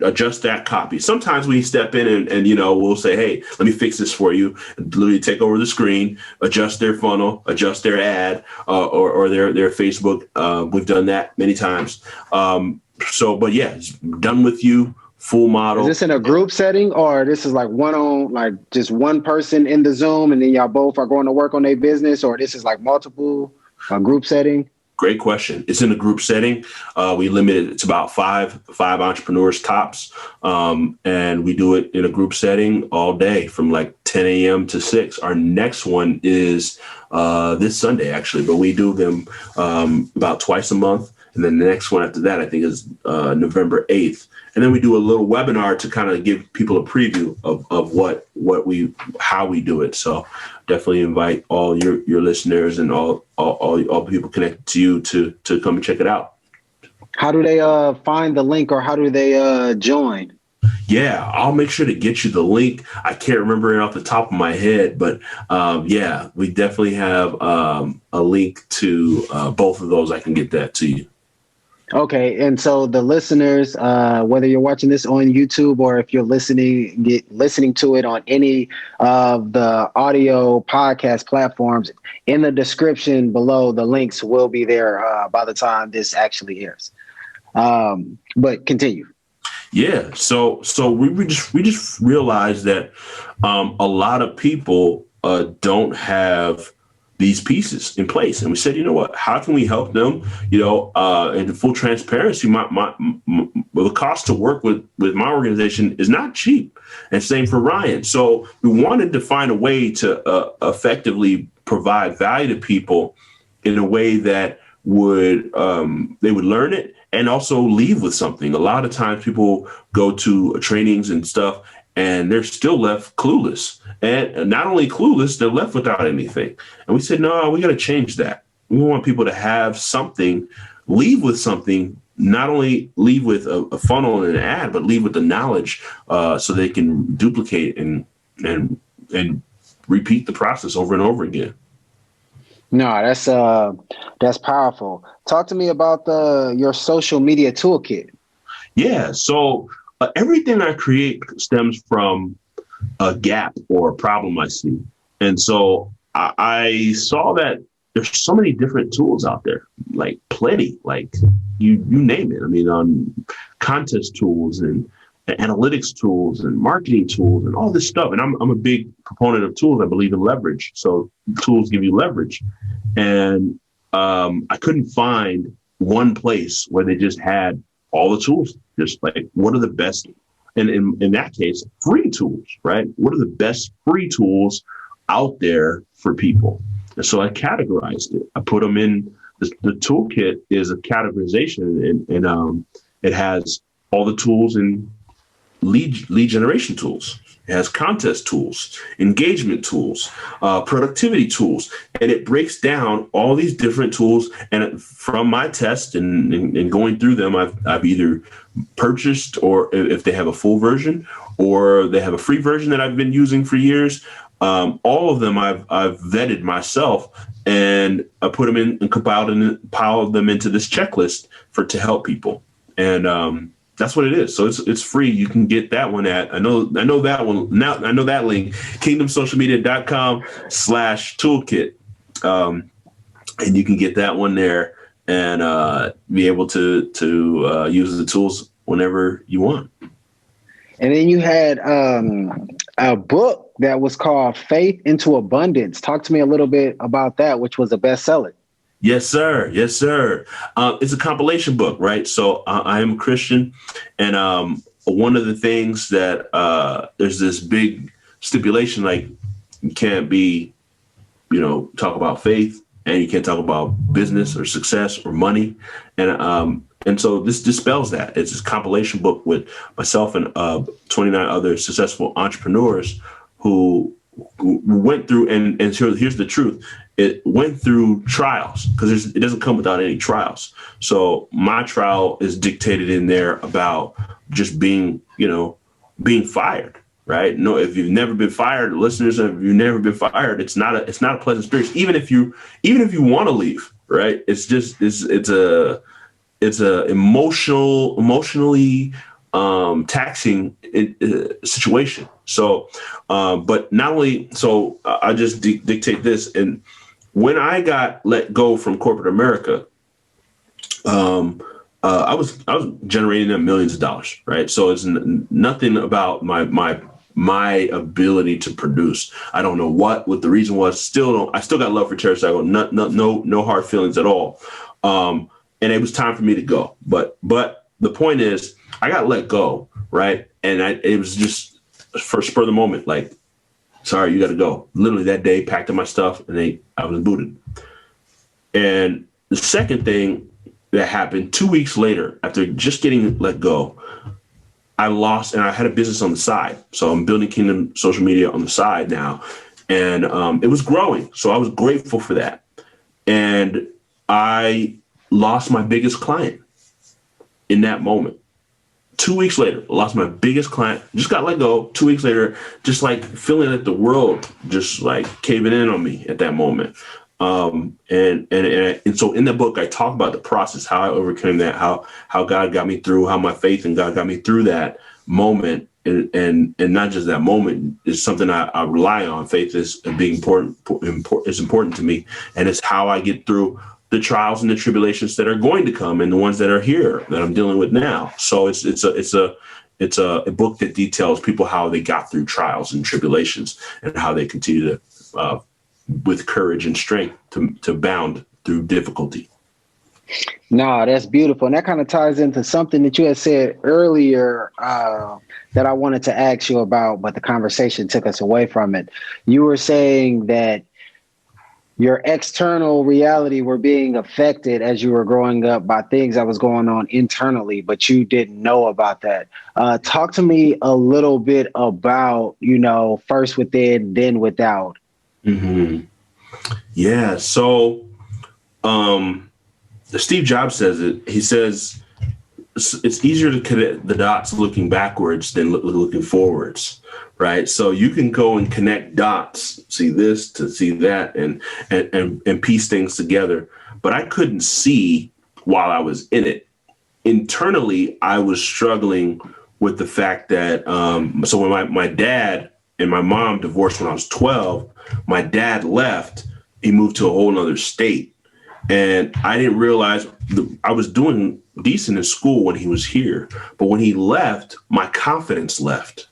adjust that copy. Sometimes we step in and we'll say, hey, let me fix this for you. Literally take over the screen, adjust their funnel, adjust their ad or their Facebook. We've done that many times. But yeah, it's done with you. Full model. Is this in a group setting, or this is like like just one person in the Zoom and then y'all both are going to work on their business, or this is like multiple group setting? Great question. It's in a group setting. We limit it to about five entrepreneurs tops. And we do it in a group setting all day from like 10 a.m. to 6. Our next one is this Sunday, actually, but we do them about twice a month. And then the next one after that, I think, is November 8th. And then we do a little webinar to kind of give people a preview of how we do it. So definitely invite all your listeners and all people connected to you to come and check it out. How do they find the link, or how do they join? Yeah, I'll make sure to get you the link. I can't remember it off the top of my head, but we definitely have a link to both of those. I can get that to you. Okay, and so the listeners, whether you're watching this on YouTube or if you're listening to it on any of the audio podcast platforms, in the description below, the links will be there by the time this actually airs. But continue. Yeah, so we just realized that a lot of people don't have these pieces in place. And we said, you know what, how can we help them? In full transparency, the cost to work with my organization is not cheap. And same for Ryan. So we wanted to find a way to effectively provide value to people in a way that would they would learn it and also leave with something. A lot of times people go to trainings and stuff and they're still left clueless. And not only clueless, they're left without anything. And we said, no, we got to change that. We want people to have something, leave with something, not only leave with a funnel and an ad, but leave with the knowledge so they can duplicate and repeat the process over and over again. No, that's powerful. Talk to me about your social media toolkit. Yeah, so everything I create stems from a gap or a problem I see. And so I saw that there's so many different tools out there, like plenty, like you name it. I mean, contest tools and analytics tools and marketing tools and all this stuff. And I'm a big proponent of tools. I believe in leverage. So tools give you leverage. And I couldn't find one place where they just had all the tools, just like what are the best, and in that case, free tools, right? What are the best free tools out there for people? And so I categorized it. I put them in the toolkit is a categorization and it has all the tools in lead generation tools. It has contest tools, engagement tools, productivity tools, and it breaks down all these different tools. And from my test and going through them, I've either purchased, or if they have a full version, or they have a free version that I've been using for years. All of them I've vetted myself, and I put them in and compiled them into this checklist to help people. And that's what it is. So it's free. You can get that one at, I know that one now. I know that link, kingdomsocialmedia.com/toolkit. And you can get that one there and be able to use the tools whenever you want. And then you had a book that was called Faith into Abundance. Talk to me a little bit about that, which was a bestseller. Yes, sir. Yes, sir. It's a compilation book, right? So I am a Christian. And one of the things that there's this big stipulation, like you can't be, talk about faith, and you can't talk about business or success or money. And so this dispels that. It's this compilation book with myself and 29 other successful entrepreneurs who went through, and here's the truth. It went through trials, because it doesn't come without any trials. So my trial is dictated in there about just being fired, right? No, if you've never been fired, listeners, if you've never been fired, it's not a pleasant experience. Even if you want to leave, right? It's a emotionally taxing situation. So, but not only so, I just dictate this. And when I got let go from corporate America, I was generating them millions of dollars, right? So it's nothing about my ability to produce. I don't know what the reason was. I still got love for TerraCycle. No hard feelings at all. And it was time for me to go. But the point is, I got let go, right? And it was just for spur of the moment, like, sorry, you got to go. Literally that day, packed up my stuff, and I was booted. And the second thing that happened 2 weeks later, after just getting let go, I lost, and I had a business on the side. So I'm building Kingdom Social Media on the side now. And it was growing. So I was grateful for that. And I lost my biggest client in that moment. 2 weeks later, I lost my biggest client, just got let go. 2 weeks later, just like feeling like the world just like caving in on me at that moment. And so in the book, I talk about the process, how I overcame that, how God got me through, how my faith in God got me through that moment. And not just that moment, is something I rely on. Faith is being important. It's important to me. And it's how I get through the trials and the tribulations that are going to come, and the ones that are here that I'm dealing with now. So it's a book that details people how they got through trials and tribulations, and how they continue to, with courage and strength, to bound through difficulty. No, that's beautiful. And that kind of ties into something that you had said earlier that I wanted to ask you about, but the conversation took us away from it. You were saying that your external reality were being affected as you were growing up by things that was going on internally, but you didn't know about that. Talk to me a little bit about, first within, then without. Mm-hmm. Yeah. So Steve Jobs says it. He says it's easier to connect the dots looking backwards than looking forwards. Right. So you can go and connect dots, see this to see that, and piece things together. But I couldn't see while I was in it. Internally, I was struggling with the fact that so when my dad and my mom divorced when I was 12, my dad left. He moved to a whole nother state. And I didn't realize I was doing decent in school when he was here. But when he left, my confidence left.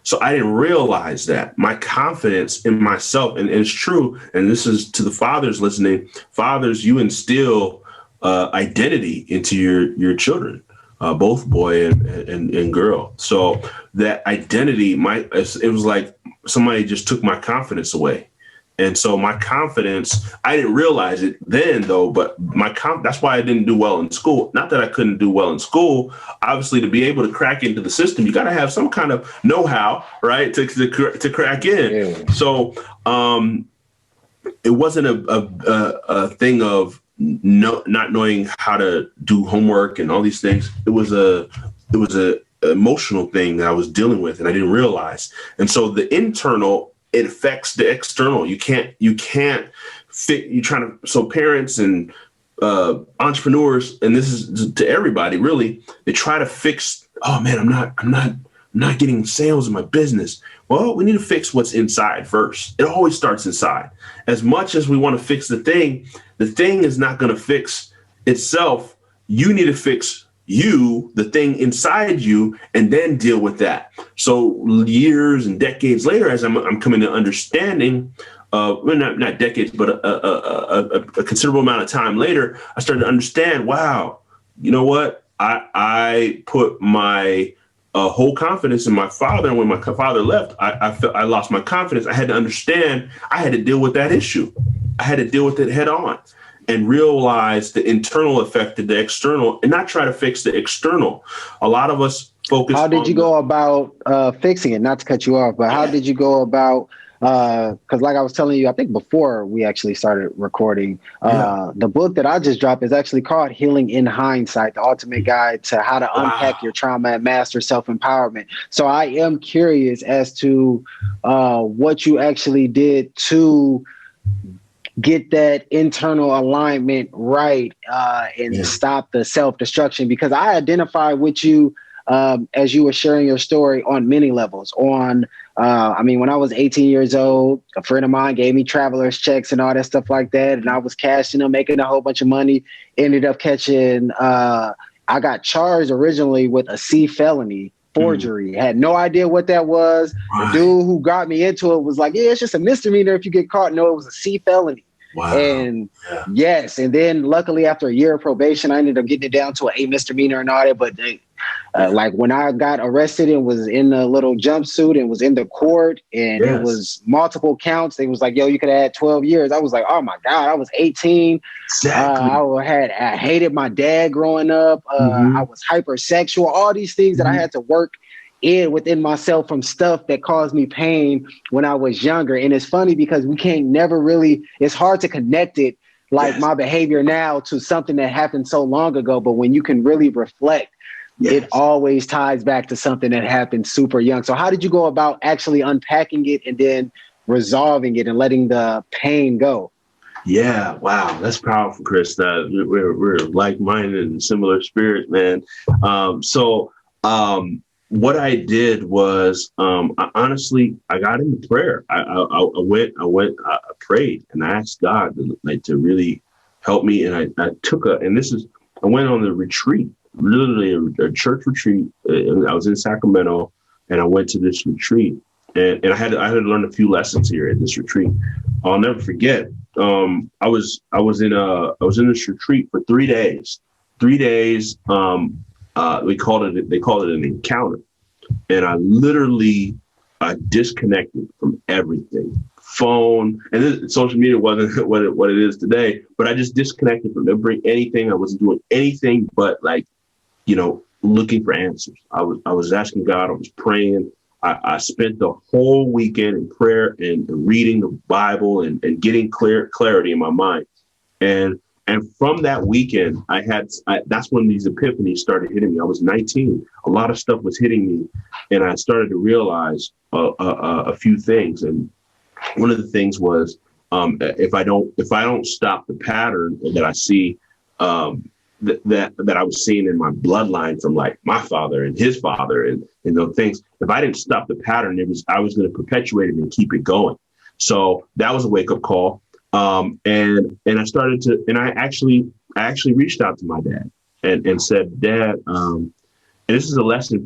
So I didn't realize that my confidence in myself, and it's true, and this is to the fathers listening, fathers, you instill identity into your children, both boy and girl. So that identity, it was like somebody just took my confidence away. And so my confidence, I didn't realize it then though, but that's why I didn't do well in school. Not that I couldn't do well in school. Obviously, to be able to crack into the system, you got to have some kind of know-how, right? To crack in. Yeah. So it wasn't a thing of not knowing how to do homework and all these things. It was a emotional thing that I was dealing with, and I didn't realize. And so the internal, it affects the external. You can't fit. You trying to. So parents and entrepreneurs, and this is to everybody really. They try to fix. Oh man, I'm not getting sales in my business. Well, we need to fix what's inside first. It always starts inside. As much as we want to fix the thing is not going to fix itself. You need to fix you, the thing inside you, and then deal with that. So years and decades later, as I'm coming to understanding, well, not decades, but a considerable amount of time later, I started to understand, wow, you know what? I put my whole confidence in my father. And when my father left, I felt I lost my confidence. I had to understand, I had to deal with that issue. I had to deal with it head on and realize the internal effect of the external and not try to fix the external. A lot of us focus on— How did you go about fixing it? Not to cut you off, but how did you go about, because like I was telling you, I think before we actually started recording, the book that I just dropped is actually called Healing in Hindsight, the ultimate guide to how to unpack your trauma and master self-empowerment. So I am curious as to what you actually did to get that internal alignment right and stop the self-destruction, because I identify with you as you were sharing your story on many levels. When I was 18 years old, a friend of mine gave me traveler's checks and all that stuff like that. And I was cashing them, making a whole bunch of money, ended up catching, I got charged originally with a C felony, forgery. Had no idea what that was. Right. The dude who got me into it was like, yeah, it's just a misdemeanor if you get caught. No, it was a C felony. Wow. And yes. And then luckily after a year of probation, I ended up getting it down to a misdemeanor and all that. But like when I got arrested and was in a little jumpsuit and was in the court and it was multiple counts, they was like, yo, you could have had 12 years. I was like, oh my God, I was 18. Exactly. I hated my dad growing up. I was hypersexual, all these things that I had to work within myself from stuff that caused me pain when I was younger. And it's funny because we can't never really, it's hard to connect it like my behavior now to something that happened so long ago. But when you can really reflect, it always ties back to something that happened super young. So how did you go about actually unpacking it and then resolving it and letting the pain go? Yeah. Wow. That's powerful, Chris. We're like-minded and similar spirit, man. What I did was, I got into prayer. I prayed and I asked God to really help me. And I went on the retreat, literally a church retreat. I was in Sacramento and I went to this retreat and I had to learn a few lessons here at this retreat. I'll never forget. I was in this retreat for 3 days. 3 days. They called it an encounter. And I disconnected from everything. Phone and social media wasn't what it is today, but I just disconnected from anything. I wasn't doing anything but looking for answers. I was asking God, I was praying. I spent the whole weekend in prayer and reading the Bible and getting clarity in my mind. And from that weekend, that's when these epiphanies started hitting me. I was 19. A lot of stuff was hitting me. And I started to realize a few things. And one of the things was, if I don't stop the pattern that I see, that I was seeing in my bloodline from like my father and his father and those things, if I didn't stop the pattern, I was going to perpetuate it and keep it going. So that was a wake up call. And I started to, and I actually reached out to my dad and said, Dad, and this is a lesson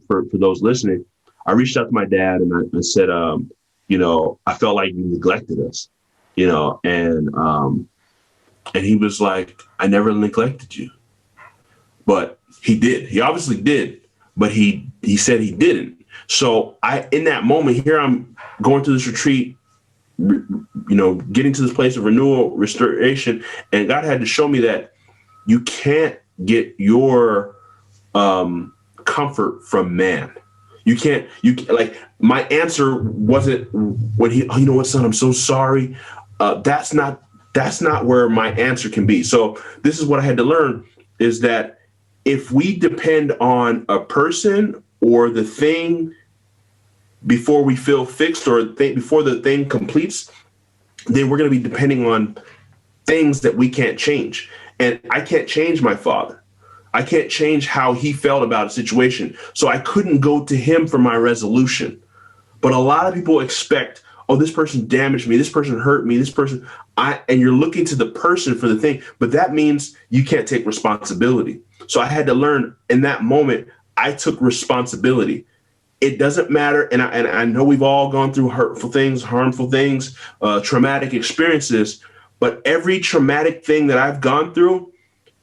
for those listening. I reached out to my dad and I said, I felt like you neglected us, and he was like, I never neglected you, but he did. He obviously did, but he said he didn't. So in that moment here, I'm going through this retreat, getting to this place of renewal, restoration. And God had to show me that you can't get your comfort from man. You can't, like, my answer wasn't when you know what, son, I'm so sorry. That's not where my answer can be. So this is what I had to learn, is that if we depend on a person or the thing before we feel fixed, or before the thing completes, then we're going to be depending on things that we can't change. And I can't change my father. I can't change how he felt about a situation. So I couldn't go to him for my resolution. But a lot of people expect, oh, this person damaged me, this person hurt me, this person, and you're looking to the person for the thing, but that means you can't take responsibility. So I had to learn in that moment, I took responsibility. It doesn't matter. And I know we've all gone through hurtful things, harmful things, traumatic experiences, but every traumatic thing that I've gone through,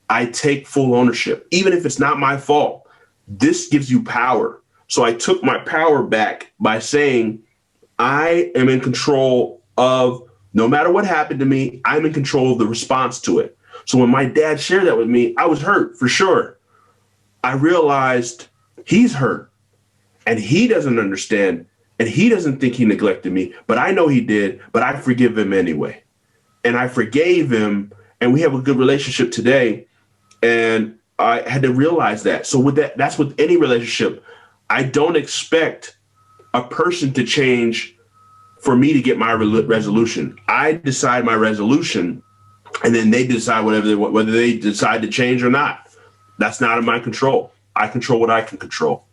I take full ownership, even if it's not my fault. This gives you power. So I took my power back by saying, I am in control of, no matter what happened to me, I'm in control of the response to it. So when my dad shared that with me, I was hurt for sure. I realized he's hurt and he doesn't understand and he doesn't think he neglected me, but I know he did, but I forgive him anyway. And I forgave him, and we have a good relationship today. And I had to realize that. So with that's with any relationship. I don't expect a person to change for me to get my resolution. I decide my resolution, and then they decide whether they decide to change or not. That's not in my control. I control what I can control.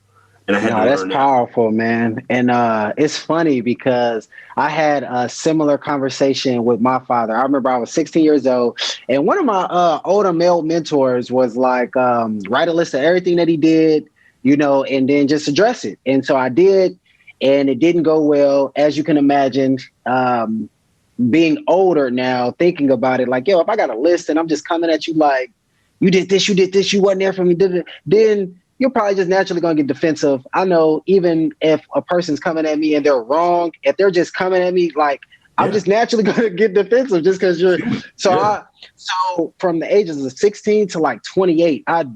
And I had to learn that. That's powerful, man. And it's funny because I had a similar conversation with my father. I remember I was 16 years old, and one of my older male mentors was like, write a list of everything that he did, and then just address it. And so I did, and it didn't go well, as you can imagine. Being older now, thinking about it, like, yo, if I got a list and I'm just coming at you like, you did this, you wasn't there for me, then you're probably just naturally going to get defensive. I know even if a person's coming at me and they're wrong, if they're just coming at me, like, I'm just naturally going to get defensive just because you're. So so from the ages of 16 to like 28, I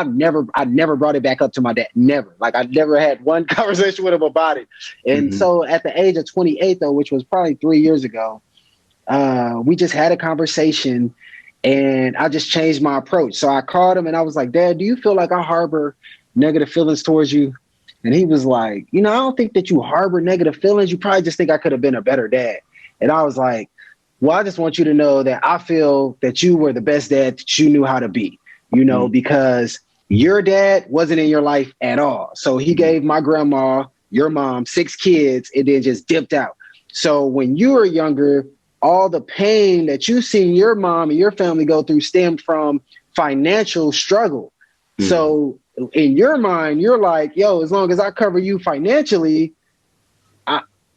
never brought it back up to my dad. Never. Like, I never had one conversation with him about it. And so at the age of 28, though, which was probably 3 years ago, we just had a conversation. And I just changed my approach. So I called him and I was like, Dad, do you feel like I harbor negative feelings towards you? And he was like, I don't think that you harbor negative feelings. You probably just think I could have been a better dad. And I was like, well, I just want you to know that I feel that you were the best dad that you knew how to be, because your dad wasn't in your life at all. So he gave my grandma, your mom, 6 kids, and then just dipped out. So when you were younger, all the pain that you've seen your mom and your family go through stemmed from financial struggle. So in your mind, you're like, yo, as long as I cover you financially,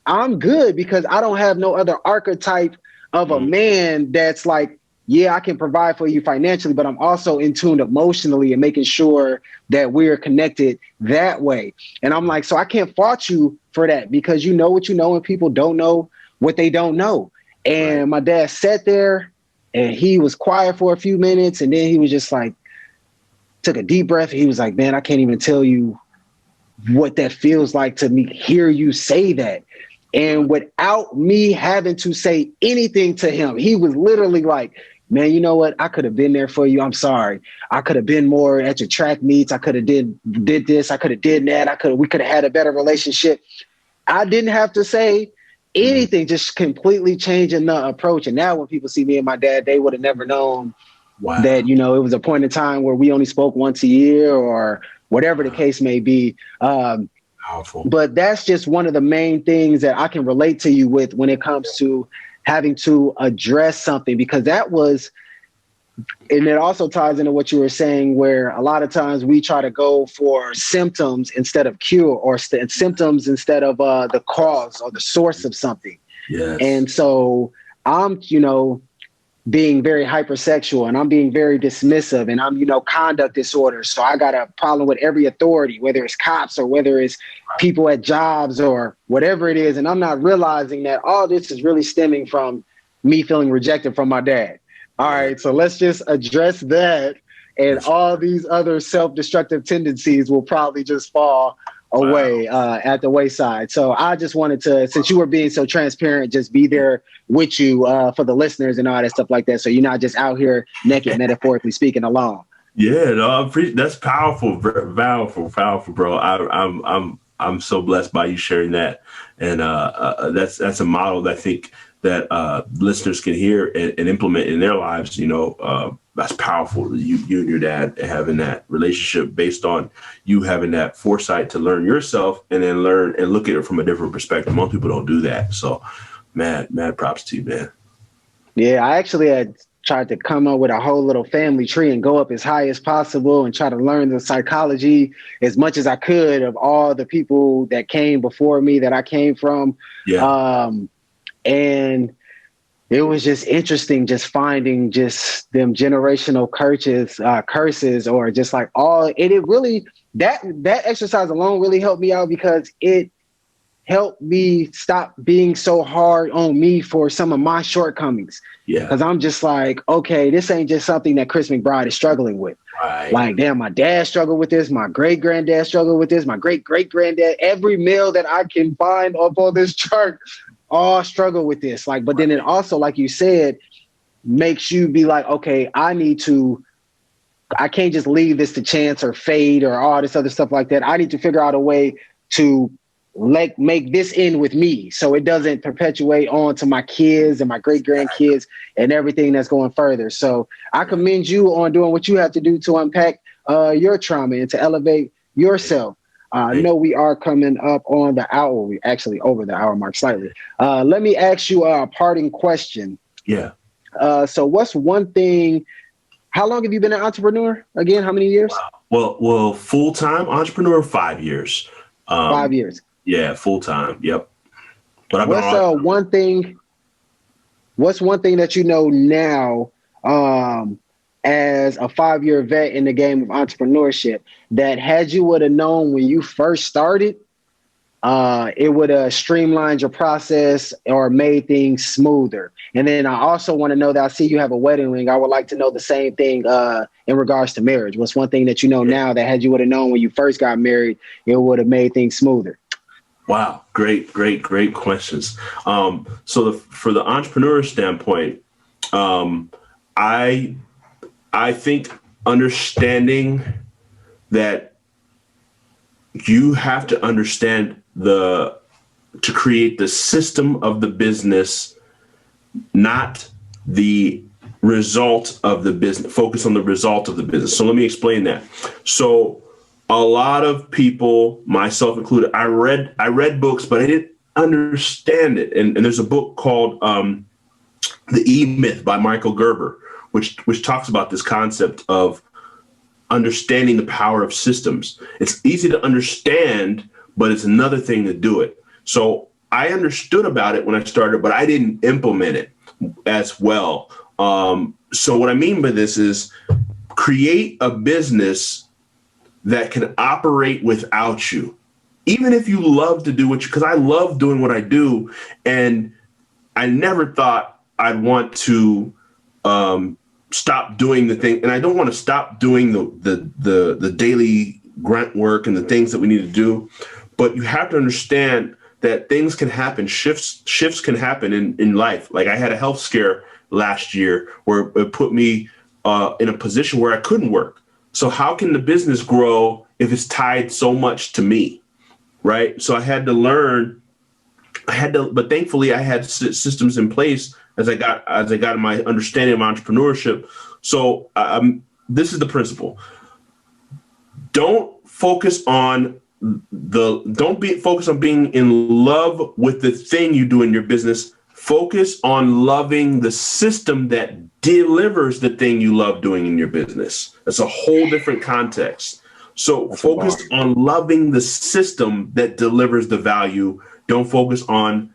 I'm good, because I don't have no other archetype of a man that's like, yeah, I can provide for you financially, but I'm also in tune emotionally and making sure that we're connected that way. And I'm like, so I can't fault you for that, because you know what you know and people don't know what they don't know. And my dad sat there and he was quiet for a few minutes. And then he was just like, took a deep breath. He was like, man, I can't even tell you what that feels like to me, hear you say that. And without me having to say anything to him, he was literally like, man, you know what? I could have been there for you. I'm sorry. I could have been more at your track meets. I could have did this. I could have did that. We could have had a better relationship. I didn't have to say anything, just completely changing the approach. And now when people see me and my dad, they would have never known that, it was a point in time where we only spoke once a year or whatever the case may be. Powerful. But that's just one of the main things that I can relate to you with when it comes to having to address something, because that was, and it also ties into what you were saying, where a lot of times we try to go for symptoms instead of cure, or symptoms instead of the cause or the source of something. Yes. And so I'm, being very hypersexual and I'm being very dismissive and I'm, you know, conduct disorder. So I got a problem with every authority, whether it's cops or whether it's people at jobs or whatever it is. And I'm not realizing that all this is really stemming from me feeling rejected from my dad. All right. So let's just address that. And all these other self-destructive tendencies will probably just fall away at the wayside. So I just wanted to, since you were being so transparent, just be there with you for the listeners and all that stuff like that. So you're not just out here naked, metaphorically speaking, alone. Yeah, no, that's powerful, powerful, bro. I'm so blessed by you sharing that, and that's a model that I think that listeners can hear and implement in their lives. You know, that's powerful. You and your dad having that relationship based on you having that foresight to learn yourself and then learn and look at it from a different perspective. Most people don't do that. So mad props to you, man. Yeah, I actually had tried to come up with a whole little family tree and go up as high as possible and try to learn the psychology as much as I could of all the people that came before me that I came from. Yeah. And it was just interesting just finding just them generational curses or just like all it really that exercise alone really helped me out because it helped me stop being so hard on me for some of my shortcomings. Yeah. Because I'm just like, okay, this ain't just something that Chris McBride is struggling with. Right. Like, damn, my dad struggled with this. My great granddad struggled with this. My great granddad, every male that I can find up on this chart all struggle with this. Like, but then it also, like you said, makes you be like, okay, I can't just leave this to chance or fate or all this other stuff like that. I need to figure out a way to make this end with me so it doesn't perpetuate on to my kids and my great grandkids and everything that's going further. So I commend you on doing what you have to do to unpack your trauma and to elevate yourself. I know we are coming up on the hour. We actually over the hour mark slightly. Let me ask you a parting question. Yeah. So what's one thing, how long have you been an entrepreneur again? How many years? Well, full-time entrepreneur, 5 years. 5 years. Yeah, full-time. Yep. But what's one thing that you know now as a 5-year vet in the game of entrepreneurship that had you would have known when you first started, it would have streamlined your process or made things smoother? And then I also want to know that I see you have a wedding ring. I would like to know the same thing in regards to marriage. What's one thing that you know now that had you would have known when you first got married, it would have made things smoother? Wow. Great questions. So for the entrepreneur standpoint, I think understanding that you have to understand to create the system of the business, not the result of the business, focus on the result of the business. So let me explain that. So a lot of people, myself included, I read books, but I didn't understand it. And there's a book called The E-Myth by Michael Gerber, which talks about this concept of understanding the power of systems. It's easy to understand, but it's another thing to do it. So I understood about it when I started, but I didn't implement it as well. So what I mean by this is create a business that can operate without you. Even if you love to do because I love doing what I do, and I never thought I'd want to stop doing the thing. And I don't want to stop doing the daily grunt work and the things that we need to do. But you have to understand that things can happen. Shifts can happen in life. Like I had a health scare last year where it put me in a position where I couldn't work. So how can the business grow if it's tied so much to me? Right. So I had to learn. But thankfully I had systems in place as I got my understanding of entrepreneurship. So this is the principle. Don't focus on focused on being in love with the thing you do in your business. Focus on loving the system that delivers the thing you love doing in your business. That's a whole different context. So focus on loving the system that delivers the value. Don't focus on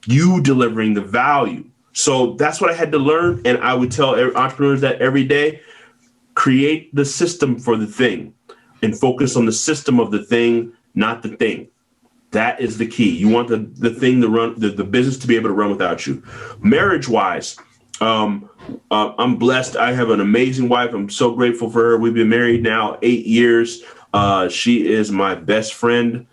you delivering the value. So that's what I had to learn. And I would tell entrepreneurs that every day: create the system for the thing and focus on the system of the thing, not the thing. That is the key. You want the thing to run, the business to be able to run without you. Marriage wise, I'm blessed. I have an amazing wife. I'm so grateful for her. We've been married now 8 years. She is my best friend.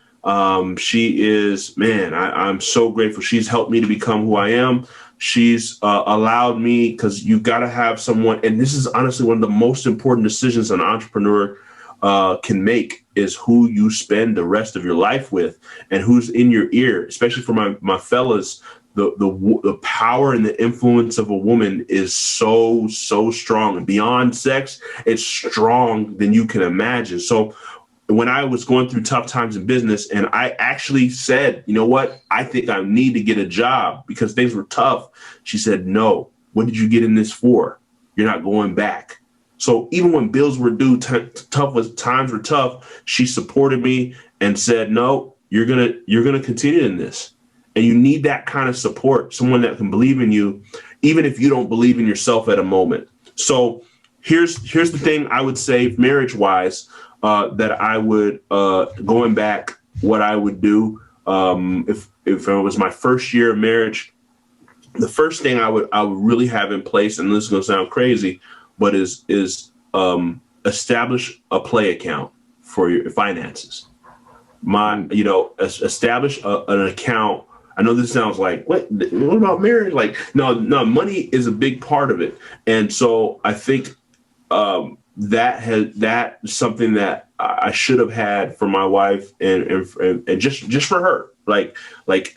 She is, man, I'm so grateful. She's helped me to become who I am. She's allowed me, because you've got to have someone. And this is honestly one of the most important decisions an entrepreneur can make, is who you spend the rest of your life with and who's in your ear, especially for my fellas. The power and the influence of a woman is so strong, and beyond sex, it's strong than you can imagine. So when I was going through tough times in business, and I actually said, you know what, I think I need to get a job because things were tough. She said, no, what did you get in this for? You're not going back. So even when bills were due, times were tough, she supported me and said, no, you're gonna continue in this. And you need that kind of support, someone that can believe in you, even if you don't believe in yourself at a moment. So here's the thing I would say, marriage wise, that I would, going back, what I would do, if it was my first year of marriage, the first thing I would really have in place, and this is going to sound crazy, but is establish a play account for your finances. Establish an account. I know this sounds like, what about marriage? Like, no, money is a big part of it. And so I think that is something that I should have had for my wife and just for her, like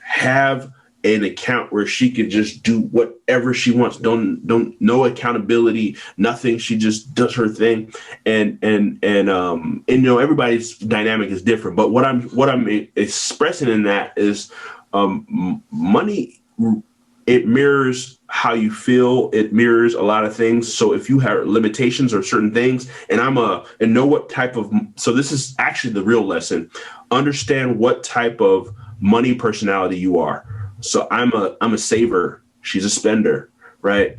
have an account where she can just do whatever she wants. No accountability, nothing. She just does her thing. And everybody's dynamic is different, but what I'm expressing in that is, money, it mirrors how you feel. It mirrors a lot of things. So if you have limitations or certain things, and know what type of, so this is actually the real lesson, understand what type of money personality you are. So I'm a saver. She's a spender, right?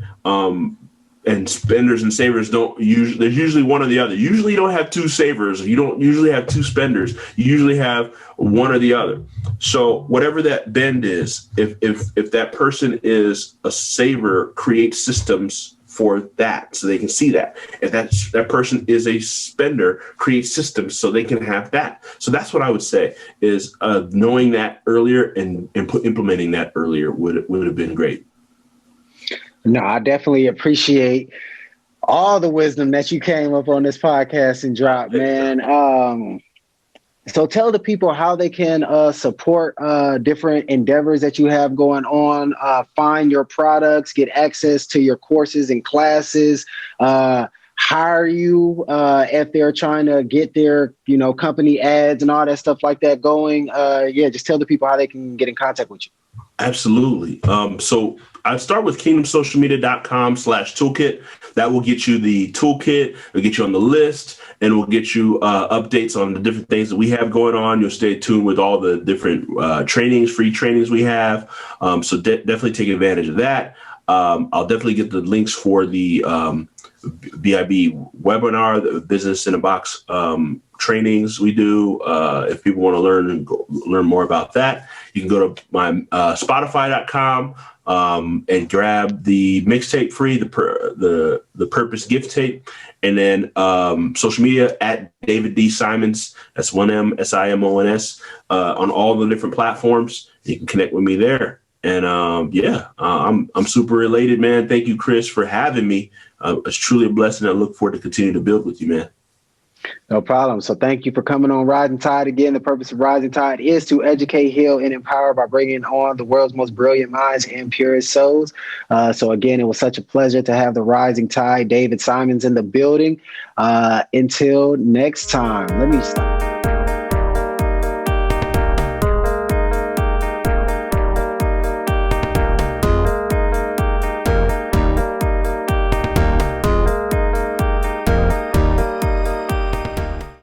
And spenders and savers there's usually one or the other. Usually you don't have two savers. You don't usually have two spenders. You usually have one or the other. So whatever that bend is, if that person is a saver, create systems for that so they can see that. If that person is a spender, create systems so they can have that. So that's what I would say is knowing that earlier and implementing that earlier would have been great. No, I definitely appreciate all the wisdom that you came up on this podcast and dropped, man. So tell the people how they can support different endeavors that you have going on, find your products, get access to your courses and classes, hire you if they're trying to get their, company ads and all that stuff like that going. Just tell the people how they can get in contact with you. Absolutely. So I'd start with kingdomsocialmedia.com/toolkit. That will get you the toolkit, it'll get you on the list, and we'll get you updates on the different things that we have going on. You'll stay tuned with all the different free trainings we have. So definitely take advantage of that. I'll definitely get the links for the BIB webinar, the Business in a Box trainings we do. If people want to learn more about that, you can go to my Spotify.com and grab the mixtape free, the Purpose gift tape, and then social media at davidDSimons. That's 1MSIMONS on all the different platforms. You can connect with me there. And I'm super elated, man. Thank you, Chris, for having me. It's truly a blessing. I look forward to continue to build with you, man. No problem. So thank you for coming on Rising Tide. Again, the purpose of Rising Tide is to educate, heal, and empower by bringing on the world's most brilliant minds and purest souls. So again, it was such a pleasure to have the Rising Tide, David Simons, in the building. Until next time, let me stop.